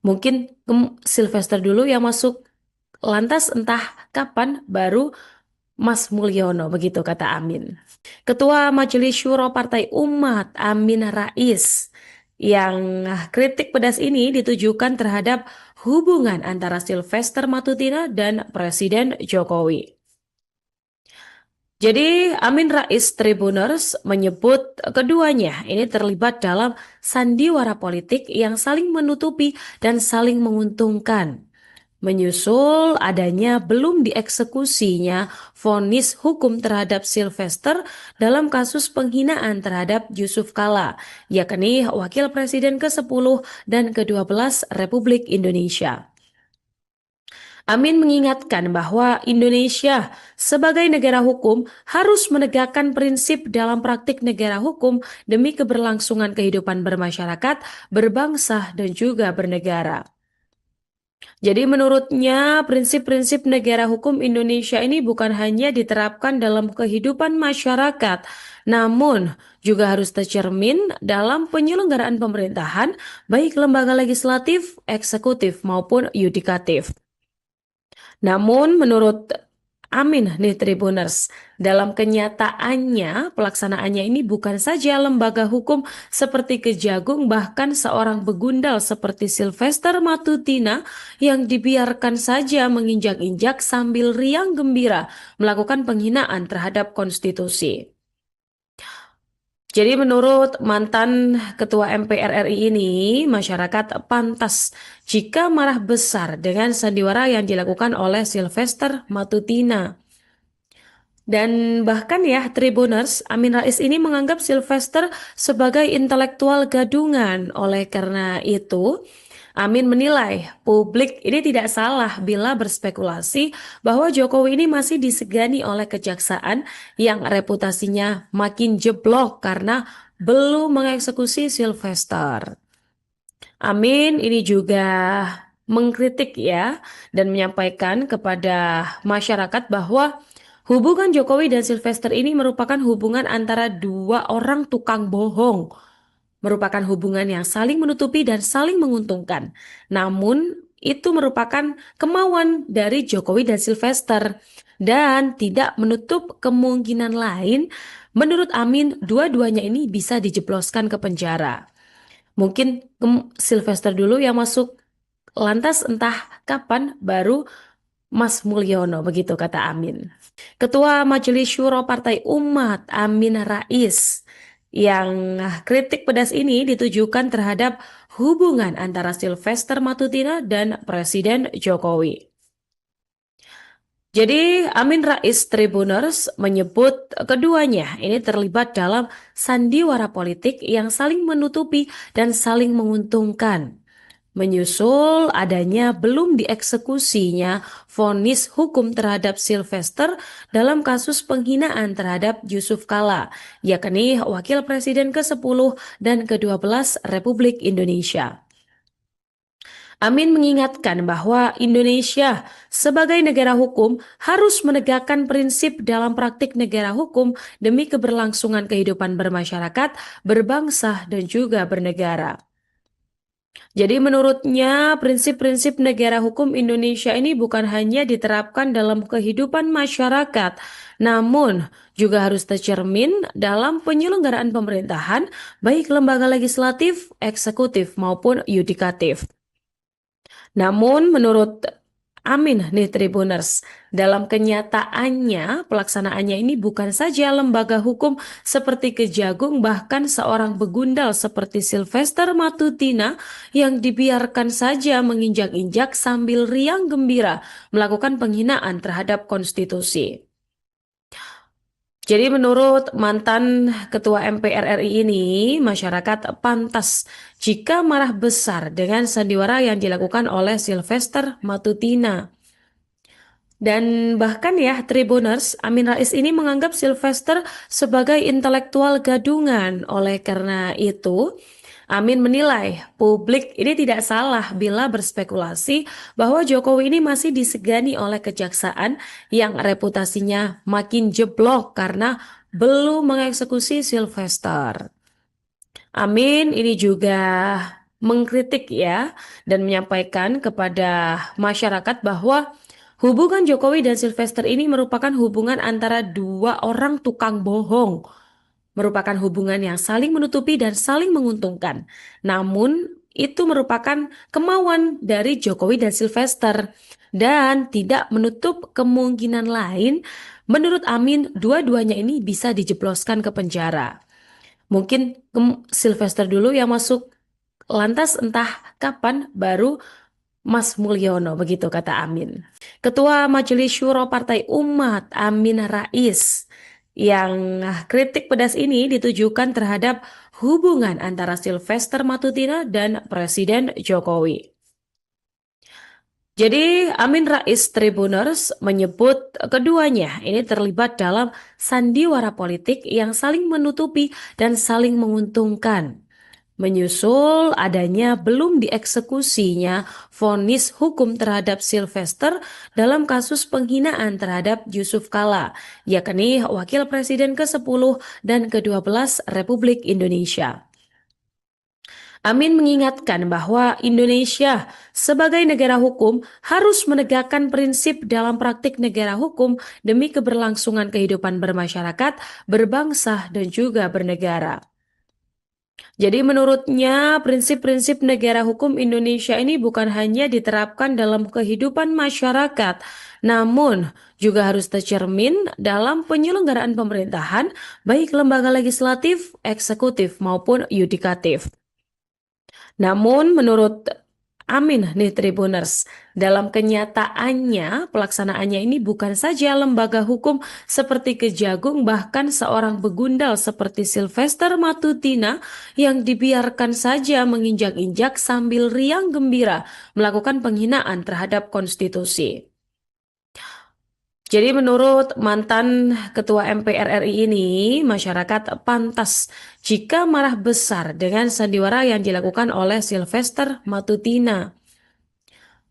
Mungkin Sylvester dulu yang masuk, lantas entah kapan baru Mas Mulyono, begitu kata Amin. Ketua Majelis Syuro Partai Umat Amin Rais yang kritik pedas ini ditujukan terhadap hubungan antara Sylvester Matutina dan Presiden Jokowi. Jadi Amin Rais Tribuners menyebut keduanya ini terlibat dalam sandiwara politik yang saling menutupi dan saling menguntungkan. menyusul adanya belum dieksekusinya vonis hukum terhadap Sylvester dalam kasus penghinaan terhadap Yusuf Kala, yakni Wakil Presiden ke-10 dan ke-12 Republik Indonesia. Amin mengingatkan bahwa Indonesia sebagai negara hukum harus menegakkan prinsip dalam praktik negara hukum demi keberlangsungan kehidupan bermasyarakat, berbangsa, dan juga bernegara. Jadi menurutnya prinsip-prinsip negara hukum Indonesia ini bukan hanya diterapkan dalam kehidupan masyarakat, namun juga harus tercermin dalam penyelenggaraan pemerintahan, baik lembaga legislatif, eksekutif, maupun yudikatif. Namun menurut Amin nih Tribuners, dalam kenyataannya pelaksanaannya ini bukan saja lembaga hukum seperti Kejagung, bahkan seorang begundal seperti Sylvester Matutina yang dibiarkan saja menginjak-injak sambil riang gembira melakukan penghinaan terhadap konstitusi. Jadi menurut mantan Ketua MPR RI ini, masyarakat pantas jika marah besar dengan sandiwara yang dilakukan oleh Sylvester Matutina. Dan bahkan ya, Tribuners, Amin Rais ini menganggap Sylvester sebagai intelektual gadungan. Oleh karena itu, Amin menilai publik ini tidak salah bila berspekulasi bahwa Jokowi ini masih disegani oleh kejaksaan yang reputasinya makin jeblok karena belum mengeksekusi Sylvester. Amin ini juga mengkritik ya dan menyampaikan kepada masyarakat bahwa hubungan Jokowi dan Sylvester ini merupakan hubungan antara dua orang tukang bohong, merupakan hubungan yang saling menutupi dan saling menguntungkan. Namun, itu merupakan kemauan dari Jokowi dan Sylvester dan tidak menutup kemungkinan lain. Menurut Amin, dua-duanya ini bisa dijebloskan ke penjara. Mungkin Sylvester dulu yang masuk, lantas entah kapan baru Mas Mulyono, begitu kata Amin. Ketua Majelis Syuro Partai Umat Amin Rais yang kritik pedas ini ditujukan terhadap hubungan antara Sylvester Matutina dan Presiden Jokowi. Jadi Amin Rais Tribuners menyebut keduanya ini terlibat dalam sandiwara politik yang saling menutupi dan saling menguntungkan. Menyusul adanya belum dieksekusinya vonis hukum terhadap Sylvester dalam kasus penghinaan terhadap Yusuf Kala, yakni Wakil Presiden ke-10 dan ke-12 Republik Indonesia. Amin mengingatkan bahwa Indonesia sebagai negara hukum harus menegakkan prinsip dalam praktik negara hukum demi keberlangsungan kehidupan bermasyarakat, berbangsa, dan juga bernegara. Jadi menurutnya prinsip-prinsip negara hukum Indonesia ini bukan hanya diterapkan dalam kehidupan masyarakat, namun juga harus tercermin dalam penyelenggaraan pemerintahan, baik lembaga legislatif, eksekutif, maupun yudikatif. Namun menurut Amin nih Tribuners, dalam kenyataannya pelaksanaannya ini bukan saja lembaga hukum seperti Kejagung, bahkan seorang begundal seperti Sylvester Matutina yang dibiarkan saja menginjak-injak sambil riang gembira melakukan penghinaan terhadap konstitusi. Jadi menurut mantan Ketua MPR RI ini, masyarakat pantas jika marah besar dengan sandiwara yang dilakukan oleh Sylvester Matutina. Dan bahkan ya, Tribuners, Amin Rais ini menganggap Sylvester sebagai intelektual gadungan. Oleh karena itu, Amin menilai publik ini tidak salah bila berspekulasi bahwa Jokowi ini masih disegani oleh kejaksaan yang reputasinya makin jeblok karena belum mengeksekusi Sylvester. Amin ini juga mengkritik ya dan menyampaikan kepada masyarakat bahwa hubungan Jokowi dan Sylvester ini merupakan hubungan antara dua orang tukang bohong, merupakan hubungan yang saling menutupi dan saling menguntungkan. Namun, itu merupakan kemauan dari Jokowi dan Sylvester dan tidak menutup kemungkinan lain. Menurut Amin, dua-duanya ini bisa dijebloskan ke penjara. Mungkin Sylvester dulu yang masuk, lantas entah kapan baru Mas Mulyono, begitu kata Amin. Ketua Majelis Syuro Partai Umat, Amin Rais, yang kritik pedas ini ditujukan terhadap hubungan antara Sylvester Matutina dan Presiden Jokowi. Jadi, Amin Rais Tribuners menyebut keduanya ini terlibat dalam sandiwara politik yang saling menutupi dan saling menguntungkan. Menyusul adanya belum dieksekusinya vonis hukum terhadap Sylvester dalam kasus penghinaan terhadap Yusuf Kala, yakni Wakil Presiden ke-10 dan ke-12 Republik Indonesia. Amin mengingatkan bahwa Indonesia sebagai negara hukum harus menegakkan prinsip dalam praktik negara hukum demi keberlangsungan kehidupan bermasyarakat, berbangsa, dan juga bernegara. Jadi menurutnya prinsip-prinsip negara hukum Indonesia ini bukan hanya diterapkan dalam kehidupan masyarakat, namun juga harus tercermin dalam penyelenggaraan pemerintahan, baik lembaga legislatif, eksekutif, maupun yudikatif. Namun menurut Amin nih Tribuners, dalam kenyataannya pelaksanaannya ini bukan saja lembaga hukum seperti Kejagung, bahkan seorang begundal seperti Sylvester Matutina yang dibiarkan saja menginjak-injak sambil riang gembira melakukan penghinaan terhadap konstitusi. Jadi menurut mantan Ketua MPR RI ini, masyarakat pantas jika marah besar dengan sandiwara yang dilakukan oleh Sylvester Matutina.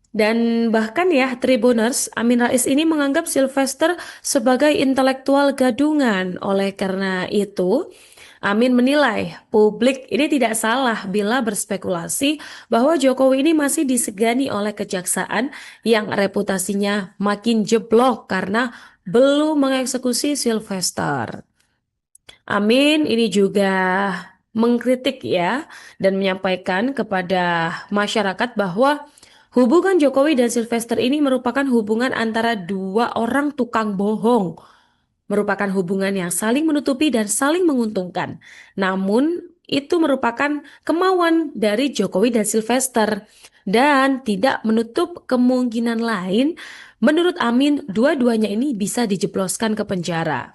Dan bahkan ya Tribuners, Amin Rais ini menganggap Sylvester sebagai intelektual gadungan. Oleh karena itu, Amin menilai publik ini tidak salah bila berspekulasi bahwa Jokowi ini masih disegani oleh kejaksaan yang reputasinya makin jeblok karena belum mengeksekusi Sylvester. Amin ini juga mengkritik ya dan menyampaikan kepada masyarakat bahwa hubungan Jokowi dan Sylvester ini merupakan hubungan antara dua orang tukang bohong, merupakan hubungan yang saling menutupi dan saling menguntungkan. Namun itu merupakan kemauan dari Jokowi dan Sylvester dan tidak menutup kemungkinan lain. Menurut Amin, dua-duanya ini bisa dijebloskan ke penjara.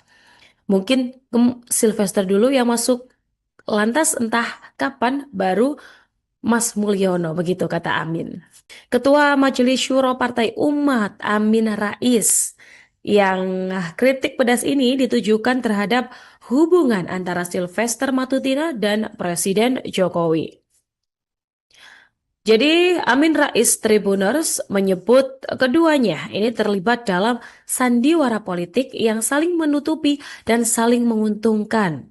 Mungkin Sylvester dulu yang masuk, lantas entah kapan baru Mas Mulyono, begitu kata Amin. Ketua Majelis Syuro Partai Umat, Amin Rais, yang kritik pedas ini ditujukan terhadap hubungan antara Sylvester Matutina dan Presiden Jokowi. Jadi Amin Rais Tribuners menyebut keduanya ini terlibat dalam sandiwara politik yang saling menutupi dan saling menguntungkan.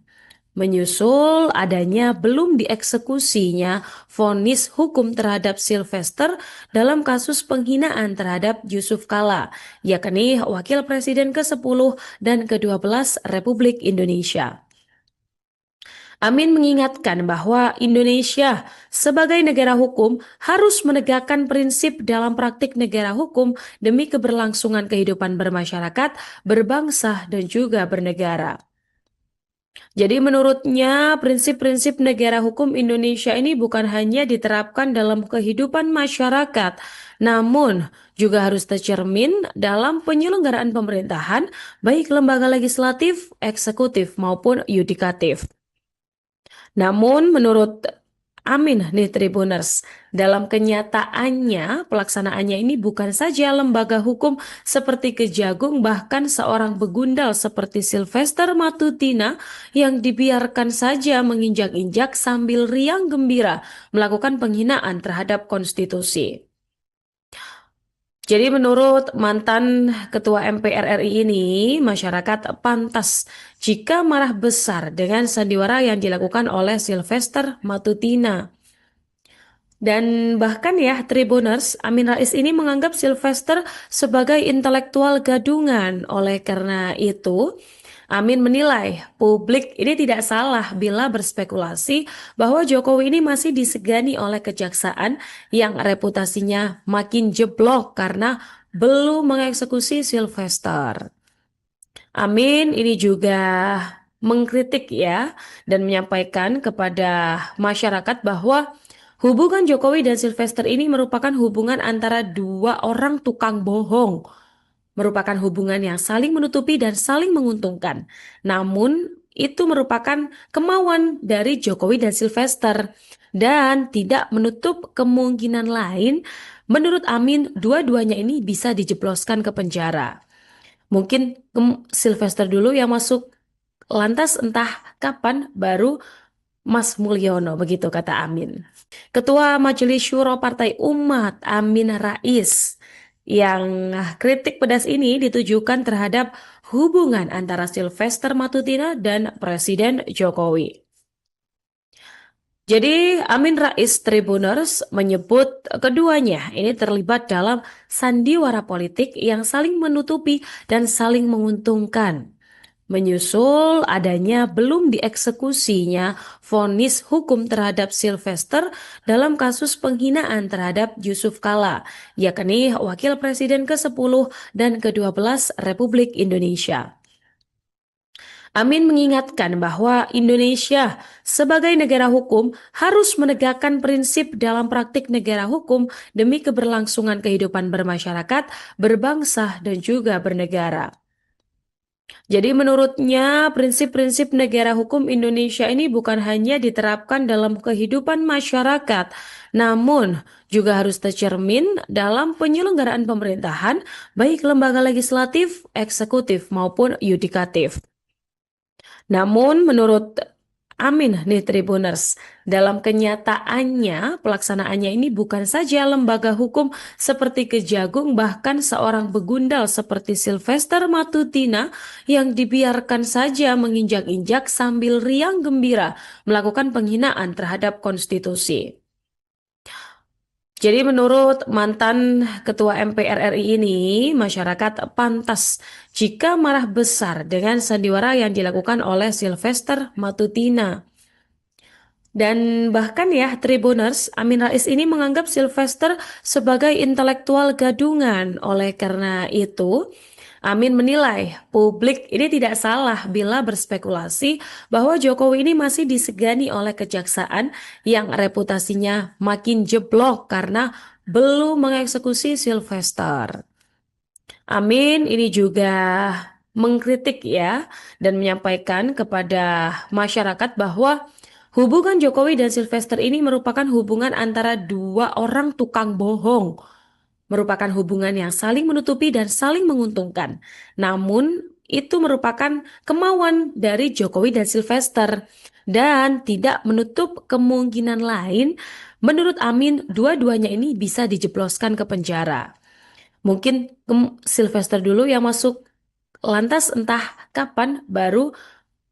Menyusul adanya belum dieksekusinya vonis hukum terhadap Sylvester dalam kasus penghinaan terhadap Yusuf Kala, yakni Wakil Presiden ke-10 dan ke-12 Republik Indonesia. Amin mengingatkan bahwa Indonesia sebagai negara hukum harus menegakkan prinsip dalam praktik negara hukum demi keberlangsungan kehidupan bermasyarakat, berbangsa, dan juga bernegara. Jadi menurutnya prinsip-prinsip negara hukum Indonesia ini bukan hanya diterapkan dalam kehidupan masyarakat, namun juga harus tercermin dalam penyelenggaraan pemerintahan, baik lembaga legislatif, eksekutif, maupun yudikatif. Namun menurut Amin nih Tribuners, dalam kenyataannya pelaksanaannya ini bukan saja lembaga hukum seperti Kejagung, bahkan seorang begundal seperti Sylvester Matutina yang dibiarkan saja menginjak-injak sambil riang gembira melakukan penghinaan terhadap konstitusi. Jadi menurut mantan Ketua MPR RI ini, masyarakat pantas jika marah besar dengan sandiwara yang dilakukan oleh Sylvester Matutina. Dan bahkan ya Tribuners, Amin Rais ini menganggap Sylvester sebagai intelektual gadungan. Oleh karena itu, Amin menilai publik ini tidak salah bila berspekulasi bahwa Jokowi ini masih disegani oleh kejaksaan yang reputasinya makin jeblok karena belum mengeksekusi Sylvester. Amin ini juga mengkritik ya dan menyampaikan kepada masyarakat bahwa Hubungan Jokowi dan Sylvester ini merupakan hubungan antara dua orang tukang bohong, merupakan hubungan yang saling menutupi dan saling menguntungkan. Namun, itu merupakan kemauan dari Jokowi dan Sylvester dan tidak menutup kemungkinan lain. Menurut Amin, dua-duanya ini bisa dijebloskan ke penjara. Mungkin Sylvester dulu yang masuk, lantas entah kapan baru Mas Mulyono, begitu kata Amin. Ketua Majelis Syuro Partai Umat, Amin Rais, yang kritik pedas ini ditujukan terhadap hubungan antara Sylvester Matutina dan Presiden Jokowi. Jadi Amin Rais Tribuners menyebut keduanya ini terlibat dalam sandiwara politik yang saling menutupi dan saling menguntungkan. Menyusul adanya belum dieksekusinya vonis hukum terhadap Sylvester dalam kasus penghinaan terhadap Yusuf Kala, yakni Wakil Presiden ke-10 dan ke-12 Republik Indonesia. Amin mengingatkan bahwa Indonesia sebagai negara hukum harus menegakkan prinsip dalam praktik negara hukum demi keberlangsungan kehidupan bermasyarakat, berbangsa, dan juga bernegara. Jadi menurutnya prinsip-prinsip negara hukum Indonesia ini bukan hanya diterapkan dalam kehidupan masyarakat, namun juga harus tercermin dalam penyelenggaraan pemerintahan, baik lembaga legislatif, eksekutif, maupun yudikatif. Namun menurut Amin nih Tribuners, dalam kenyataannya pelaksanaannya ini bukan saja lembaga hukum seperti Kejagung, bahkan seorang begundal seperti Sylvester Matutina yang dibiarkan saja menginjak-injak sambil riang gembira melakukan penghinaan terhadap konstitusi. Jadi menurut mantan Ketua MPR RI ini, masyarakat pantas jika marah besar dengan sandiwara yang dilakukan oleh Sylvester Matutina. Dan bahkan ya Tribuners, Amin Rais ini menganggap Sylvester sebagai intelektual gadungan. Oleh karena itu, Amin menilai publik ini tidak salah bila berspekulasi bahwa Jokowi ini masih disegani oleh kejaksaan yang reputasinya makin jeblok karena belum mengeksekusi Sylvester. Amin ini juga mengkritik ya dan menyampaikan kepada masyarakat bahwa hubungan Jokowi dan Sylvester ini merupakan hubungan antara dua orang tukang bohong, merupakan hubungan yang saling menutupi dan saling menguntungkan. Namun, itu merupakan kemauan dari Jokowi dan Sylvester dan tidak menutup kemungkinan lain. Menurut Amin, dua-duanya ini bisa dijebloskan ke penjara. Mungkin Sylvester dulu yang masuk, lantas entah kapan baru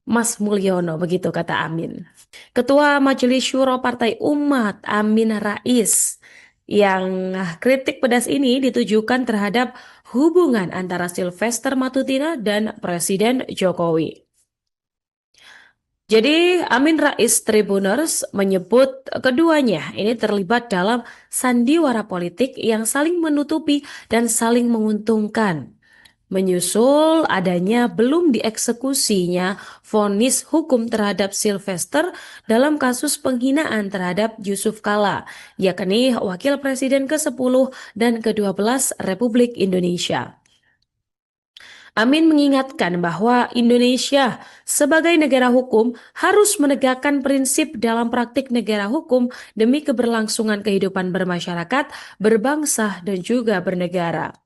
Mas Mulyono, begitu kata Amin. Ketua Majelis Syuro Partai Umat, Amin Rais, yang kritik pedas ini ditujukan terhadap hubungan antara Sylvester Matutina dan Presiden Jokowi. Jadi Amin Rais Tribuners menyebut keduanya ini terlibat dalam sandiwara politik yang saling menutupi dan saling menguntungkan. Menyusul adanya belum dieksekusinya vonis hukum terhadap Sylvester dalam kasus penghinaan terhadap Yusuf Kala, yakni Wakil Presiden ke-10 dan ke-12 Republik Indonesia. Amin mengingatkan bahwa Indonesia sebagai negara hukum harus menegakkan prinsip dalam praktik negara hukum demi keberlangsungan kehidupan bermasyarakat, berbangsa, dan juga bernegara.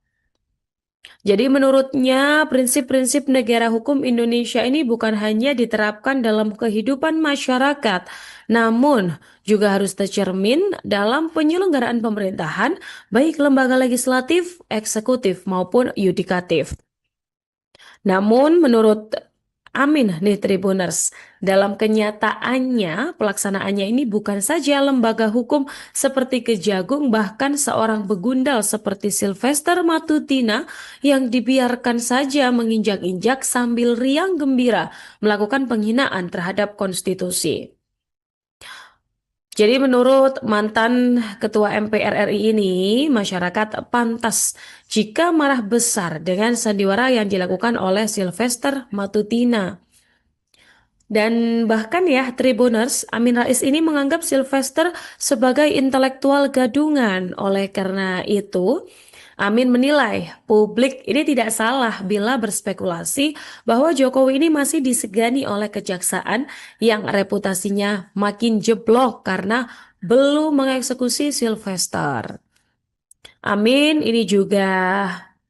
Jadi menurutnya prinsip-prinsip negara hukum Indonesia ini bukan hanya diterapkan dalam kehidupan masyarakat, namun juga harus tercermin dalam penyelenggaraan pemerintahan, baik lembaga legislatif, eksekutif, maupun yudikatif. Namun menurut Amin nih Tribuners, dalam kenyataannya pelaksanaannya ini bukan saja lembaga hukum seperti Kejagung, bahkan seorang begundal seperti Sylvester Matutina yang dibiarkan saja menginjak-injak sambil riang gembira melakukan penghinaan terhadap konstitusi. Jadi menurut mantan Ketua MPR RI ini, masyarakat pantas jika marah besar dengan sandiwara yang dilakukan oleh Sylvester Matutina. Dan bahkan ya, Tribuners, Amin Rais ini menganggap Sylvester sebagai intelektual gadungan. Oleh karena itu, Amin menilai publik ini tidak salah bila berspekulasi bahwa Jokowi ini masih disegani oleh kejaksaan yang reputasinya makin jeblok karena belum mengeksekusi Sylvester. Amin ini juga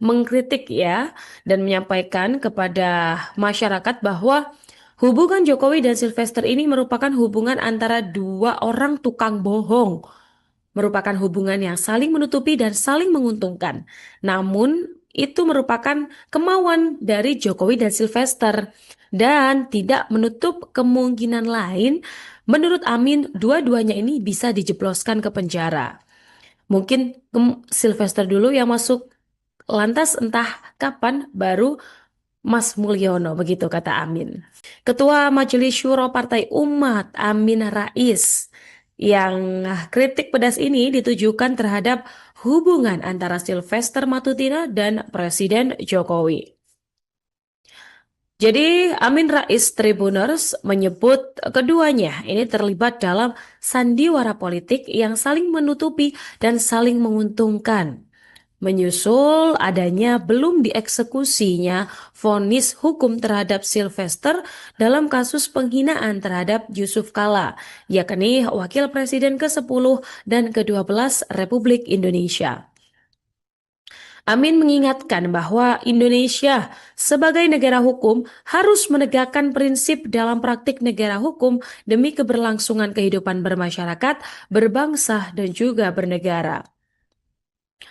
mengkritik ya dan menyampaikan kepada masyarakat bahwa hubungan Jokowi dan Sylvester ini merupakan hubungan antara dua orang tukang bohong, merupakan hubungan yang saling menutupi dan saling menguntungkan. Namun itu merupakan kemauan dari Jokowi dan Sylvester dan tidak menutup kemungkinan lain. Menurut Amin, dua-duanya ini bisa dijebloskan ke penjara. Mungkin Sylvester dulu yang masuk, lantas entah kapan baru Mas Mulyono, begitu kata Amin. Ketua Majelis Syuro Partai Umat, Amin Rais, yang kritik pedas ini ditujukan terhadap hubungan antara Sylvester Matutina dan Presiden Jokowi. Jadi Amin Rais Tribuners menyebut keduanya ini terlibat dalam sandiwara politik yang saling menutupi dan saling menguntungkan. Menyusul adanya belum dieksekusinya vonis hukum terhadap Sylvester dalam kasus penghinaan terhadap Yusuf Kala, yakni Wakil Presiden ke-10 dan ke-12 Republik Indonesia. Amin mengingatkan bahwa Indonesia sebagai negara hukum harus menegakkan prinsip dalam praktik negara hukum demi keberlangsungan kehidupan bermasyarakat, berbangsa, dan juga bernegara.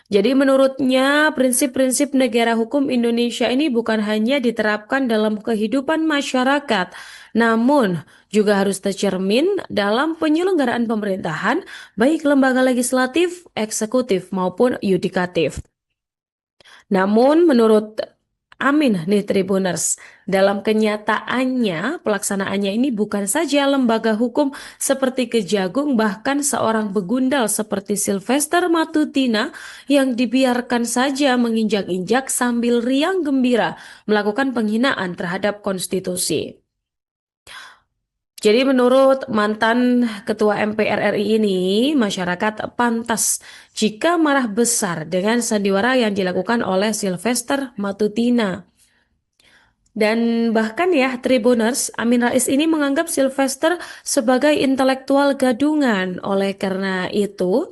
Jadi menurutnya prinsip-prinsip negara hukum Indonesia ini bukan hanya diterapkan dalam kehidupan masyarakat, namun juga harus tercermin dalam penyelenggaraan pemerintahan, baik lembaga legislatif, eksekutif, maupun yudikatif. Namun menurut Amin nih Tribuners, dalam kenyataannya pelaksanaannya ini bukan saja lembaga hukum seperti Kejagung, bahkan seorang begundal seperti Sylvester Matutina yang dibiarkan saja menginjak-injak sambil riang gembira melakukan penghinaan terhadap konstitusi. Jadi menurut mantan Ketua MPR RI ini, masyarakat pantas jika marah besar dengan sandiwara yang dilakukan oleh Sylvester Matutina. Dan bahkan ya, Tribuners, Amin Rais ini menganggap Sylvester sebagai intelektual gadungan. Oleh karena itu,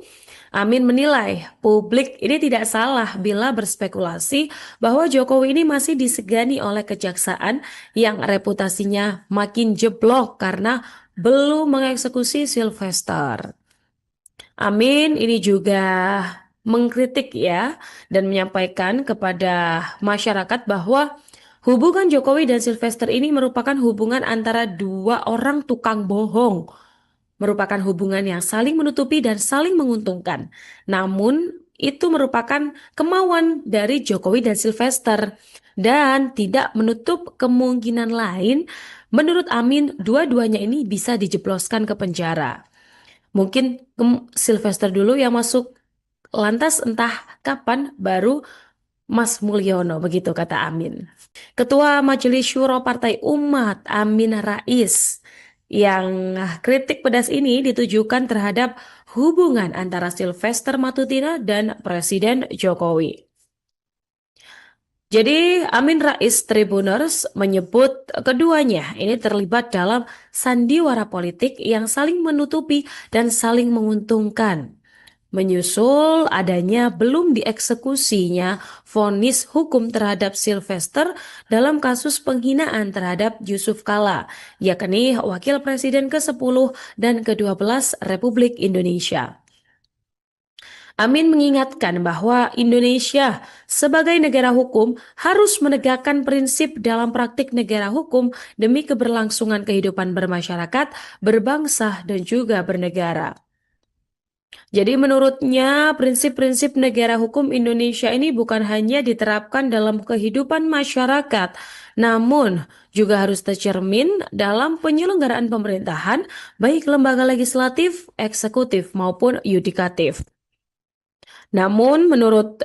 Amin menilai publik ini tidak salah bila berspekulasi bahwa Jokowi ini masih disegani oleh kejaksaan yang reputasinya makin jeblok karena belum mengeksekusi Sylvester. Amin ini juga mengkritik ya dan menyampaikan kepada masyarakat bahwa hubungan Jokowi dan Sylvester ini merupakan hubungan antara dua orang tukang bohong, merupakan hubungan yang saling menutupi dan saling menguntungkan. Namun, itu merupakan kemauan dari Jokowi dan Sylvester dan tidak menutup kemungkinan lain. Menurut Amin, dua-duanya ini bisa dijebloskan ke penjara. Mungkin Sylvester dulu yang masuk, lantas entah kapan baru Mas Mulyono, begitu kata Amin. Ketua Majelis Syuro Partai Umat, Amin Rais, yang kritik pedas ini ditujukan terhadap hubungan antara Sylvester Matutina dan Presiden Jokowi. Jadi Amin Rais Tribuners menyebut keduanya ini terlibat dalam sandiwara politik yang saling menutupi dan saling menguntungkan. Menyusul adanya belum dieksekusinya vonis hukum terhadap Sylvester dalam kasus penghinaan terhadap Yusuf Kala, yakni Wakil Presiden ke-10 dan ke-12 Republik Indonesia. Amin mengingatkan bahwa Indonesia sebagai negara hukum harus menegakkan prinsip dalam praktik negara hukum demi keberlangsungan kehidupan bermasyarakat, berbangsa, dan juga bernegara. Jadi menurutnya prinsip-prinsip negara hukum Indonesia ini bukan hanya diterapkan dalam kehidupan masyarakat, namun juga harus tercermin dalam penyelenggaraan pemerintahan, baik lembaga legislatif, eksekutif, maupun yudikatif. Namun menurut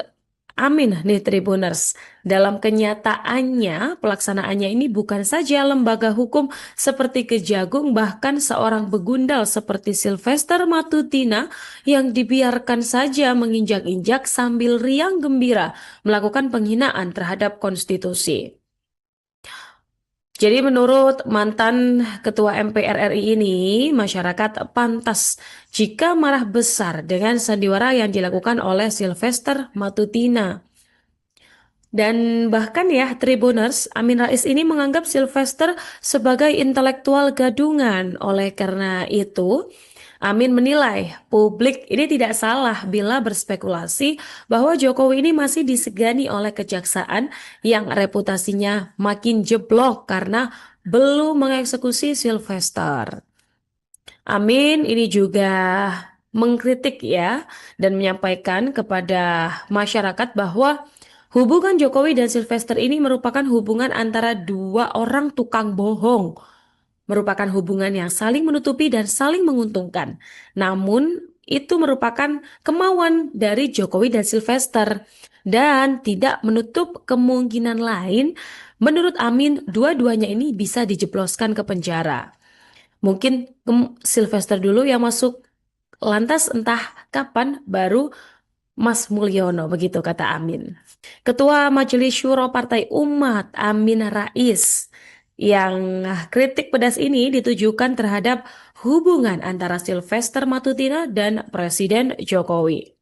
Amin nih Tribuners. Dalam kenyataannya, pelaksanaannya ini bukan saja lembaga hukum seperti Kejagung, bahkan seorang begundal seperti Sylvester Matutina yang dibiarkan saja menginjak-injak sambil riang gembira melakukan penghinaan terhadap konstitusi. Jadi menurut mantan Ketua MPR RI ini, masyarakat pantas jika marah besar dengan sandiwara yang dilakukan oleh Sylvester Matutina. Dan bahkan ya, Tribuners, Amin Rais ini menganggap Sylvester sebagai intelektual gadungan. Oleh karena itu, Amin menilai publik ini tidak salah bila berspekulasi bahwa Jokowi ini masih disegani oleh kejaksaan yang reputasinya makin jeblok karena belum mengeksekusi Sylvester. Amin ini juga mengkritik ya dan menyampaikan kepada masyarakat bahwa hubungan Jokowi dan Sylvester ini merupakan hubungan antara dua orang tukang bohong, merupakan hubungan yang saling menutupi dan saling menguntungkan. Namun itu merupakan kemauan dari Jokowi dan Sylvester dan tidak menutup kemungkinan lain. Menurut Amin, dua-duanya ini bisa dijebloskan ke penjara. Mungkin Sylvester dulu yang masuk, lantas entah kapan baru Mas Mulyono, begitu kata Amin. Ketua Majelis Syuro Partai Umat, Amin Rais, yang kritik pedas ini ditujukan terhadap hubungan antara Sylvester Matutina dan Presiden Jokowi.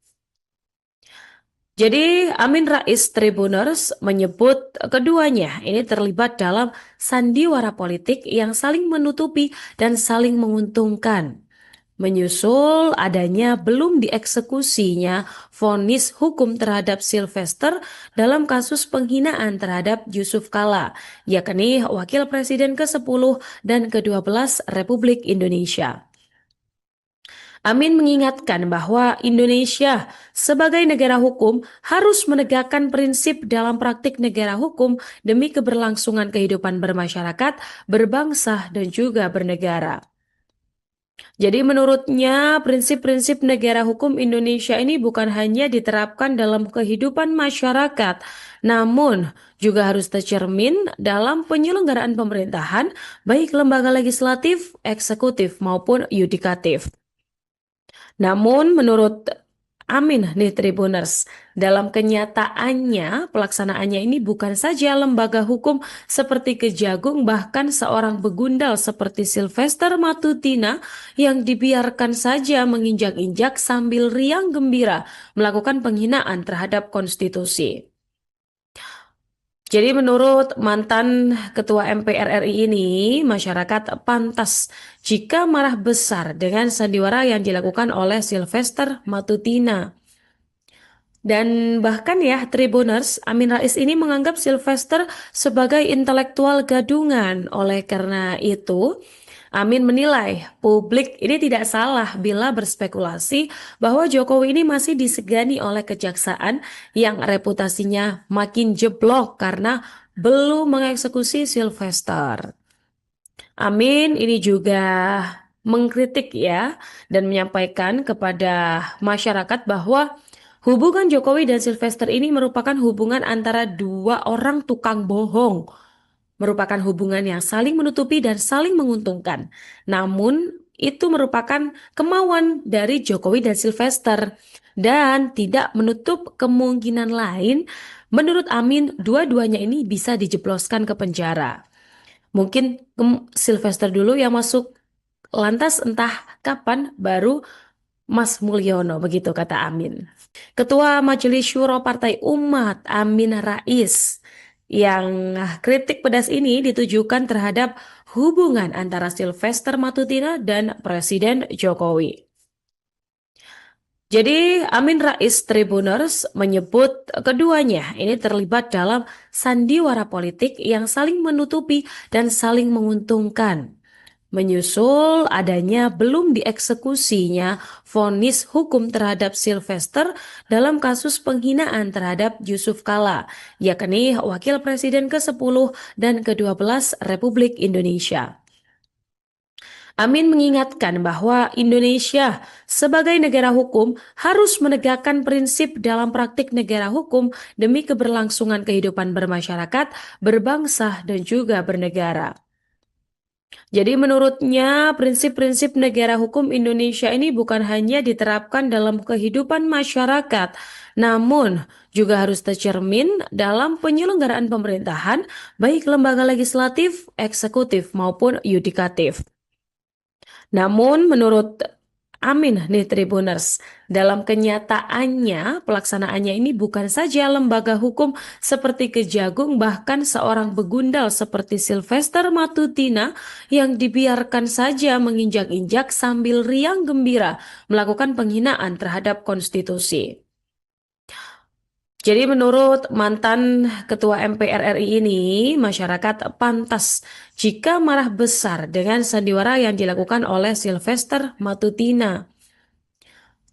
Jadi Amin Rais Tribuners menyebut keduanya ini terlibat dalam sandiwara politik yang saling menutupi dan saling menguntungkan. Menyusul adanya belum dieksekusinya vonis hukum terhadap Sylvester dalam kasus penghinaan terhadap Yusuf Kala, yakni Wakil Presiden ke-10 dan ke-12 Republik Indonesia. Amin mengingatkan bahwa Indonesia sebagai negara hukum harus menegakkan prinsip dalam praktik negara hukum demi keberlangsungan kehidupan bermasyarakat, berbangsa, dan juga bernegara. Jadi menurutnya prinsip-prinsip negara hukum Indonesia ini bukan hanya diterapkan dalam kehidupan masyarakat, namun juga harus tercermin dalam penyelenggaraan pemerintahan, baik lembaga legislatif, eksekutif, maupun yudikatif. Namun menurut Amin nih Tribuners, dalam kenyataannya pelaksanaannya ini bukan saja lembaga hukum seperti Kejagung, bahkan seorang begundal seperti Sylvester Matutina yang dibiarkan saja menginjak-injak sambil riang gembira melakukan penghinaan terhadap konstitusi. Jadi menurut mantan Ketua MPR RI ini, masyarakat pantas jika marah besar dengan sandiwara yang dilakukan oleh Sylvester Matutina. Dan bahkan ya, Tribuners, Amin Rais ini menganggap Sylvester sebagai intelektual gadungan. Oleh karena itu, Amin menilai publik ini tidak salah bila berspekulasi bahwa Jokowi ini masih disegani oleh kejaksaan yang reputasinya makin jeblok karena belum mengeksekusi Sylvester. Amin ini juga mengkritik ya dan menyampaikan kepada masyarakat bahwa hubungan Jokowi dan Sylvester ini merupakan hubungan antara dua orang tukang bohong, merupakan hubungan yang saling menutupi dan saling menguntungkan. Namun itu merupakan kemauan dari Jokowi dan Sylvester dan tidak menutup kemungkinan lain. Menurut Amin, dua-duanya ini bisa dijebloskan ke penjara. Mungkin Sylvester dulu yang masuk, lantas entah kapan baru Mas Mulyono, begitu kata Amin. Ketua Majelis Syuro Partai Umat, Amin Rais, yang kritik pedas ini ditujukan terhadap hubungan antara Sylvester Matutina dan Presiden Jokowi. Jadi Amin Rais Tribuners menyebut keduanya ini terlibat dalam sandiwara politik yang saling menutupi dan saling menguntungkan. Menyusul adanya belum dieksekusinya vonis hukum terhadap Sylvester dalam kasus penghinaan terhadap Yusuf Kala, yakni Wakil Presiden ke-10 dan ke-12 Republik Indonesia. Amin mengingatkan bahwa Indonesia sebagai negara hukum harus menegakkan prinsip dalam praktik negara hukum demi keberlangsungan kehidupan bermasyarakat, berbangsa, dan juga bernegara. Jadi menurutnya prinsip-prinsip negara hukum Indonesia ini bukan hanya diterapkan dalam kehidupan masyarakat, namun juga harus tercermin dalam penyelenggaraan pemerintahan, baik lembaga legislatif, eksekutif, maupun yudikatif. Namun menurut Amin nih Tribuners, dalam kenyataannya pelaksanaannya ini bukan saja lembaga hukum seperti Kejagung, bahkan seorang begundal seperti Sylvester Matutina yang dibiarkan saja menginjak-injak sambil riang gembira melakukan penghinaan terhadap konstitusi. Jadi menurut mantan Ketua MPR RI ini, masyarakat pantas jika marah besar dengan sandiwara yang dilakukan oleh Sylvester Matutina.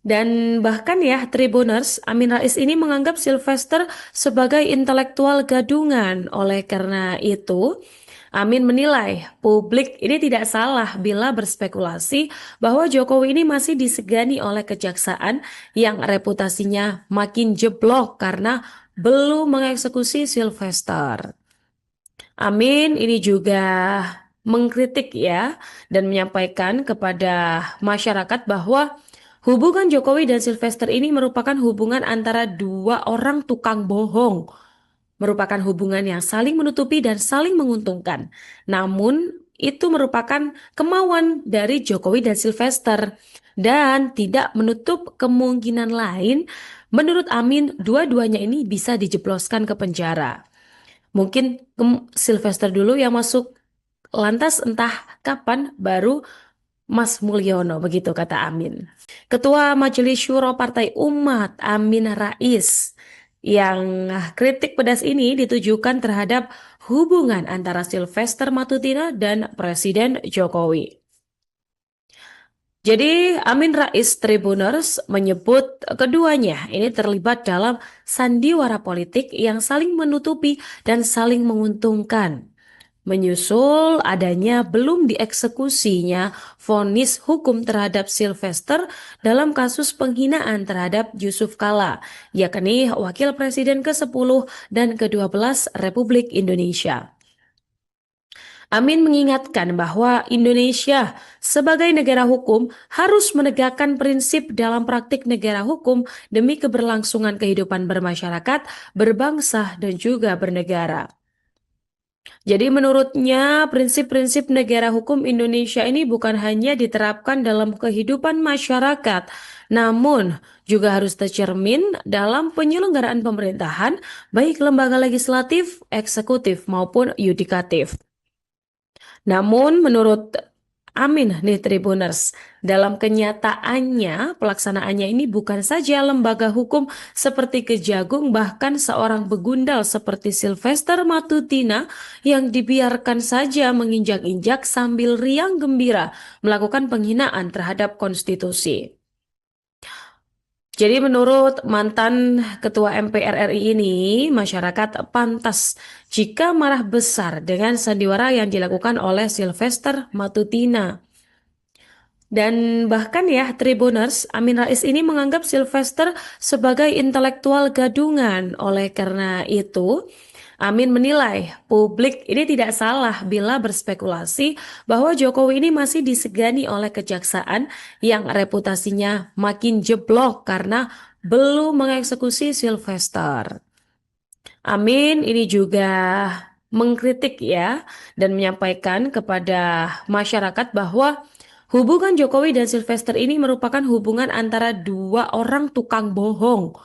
Dan bahkan ya, Tribuners, Amin Rais ini menganggap Sylvester sebagai intelektual gadungan. Oleh karena itu, Amin menilai publik ini tidak salah bila berspekulasi bahwa Jokowi ini masih disegani oleh kejaksaan yang reputasinya makin jeblok karena belum mengeksekusi Sylvester. Amin ini juga mengkritik ya dan menyampaikan kepada masyarakat bahwa hubungan Jokowi dan Sylvester ini merupakan hubungan antara dua orang tukang bohong, merupakan hubungan yang saling menutupi dan saling menguntungkan. Namun itu merupakan kemauan dari Jokowi dan Sylvester dan tidak menutup kemungkinan lain. Menurut Amin, dua-duanya ini bisa dijebloskan ke penjara. Mungkin Sylvester dulu yang masuk, lantas entah kapan baru Mas Mulyono, begitu kata Amin. Ketua Majelis Syuro Partai Umat, Amin Rais, yang kritik pedas ini ditujukan terhadap hubungan antara Sylvester Matutina dan Presiden Jokowi. Jadi Amin Rais Tribuners menyebut keduanya ini terlibat dalam sandiwara politik yang saling menutupi dan saling menguntungkan. Menyusul adanya belum dieksekusinya vonis hukum terhadap Sylvester dalam kasus penghinaan terhadap Yusuf Kala, yakni Wakil Presiden ke-10 dan ke-12 Republik Indonesia. Amin mengingatkan bahwa Indonesia sebagai negara hukum harus menegakkan prinsip dalam praktik negara hukum demi keberlangsungan kehidupan bermasyarakat, berbangsa, dan juga bernegara. Jadi menurutnya prinsip-prinsip negara hukum Indonesia ini bukan hanya diterapkan dalam kehidupan masyarakat, namun juga harus tercermin dalam penyelenggaraan pemerintahan, baik lembaga legislatif, eksekutif, maupun yudikatif. Namun menurut Amin nih Tribuners, dalam kenyataannya pelaksanaannya ini bukan saja lembaga hukum seperti Kejagung, bahkan seorang begundal seperti Sylvester Matutina yang dibiarkan saja menginjak-injak sambil riang gembira melakukan penghinaan terhadap konstitusi. Jadi menurut mantan Ketua MPR RI ini, masyarakat pantas jika marah besar dengan sandiwara yang dilakukan oleh Sylvester Matutina. Dan bahkan ya, Tribuners, Amin Rais ini menganggap Sylvester sebagai intelektual gadungan. Oleh karena itu, Amin menilai publik ini tidak salah bila berspekulasi bahwa Jokowi ini masih disegani oleh kejaksaan yang reputasinya makin jeblok karena belum mengeksekusi Sylvester. Amin ini juga mengkritik ya dan menyampaikan kepada masyarakat bahwa hubungan Jokowi dan Sylvester ini merupakan hubungan antara dua orang tukang bohong,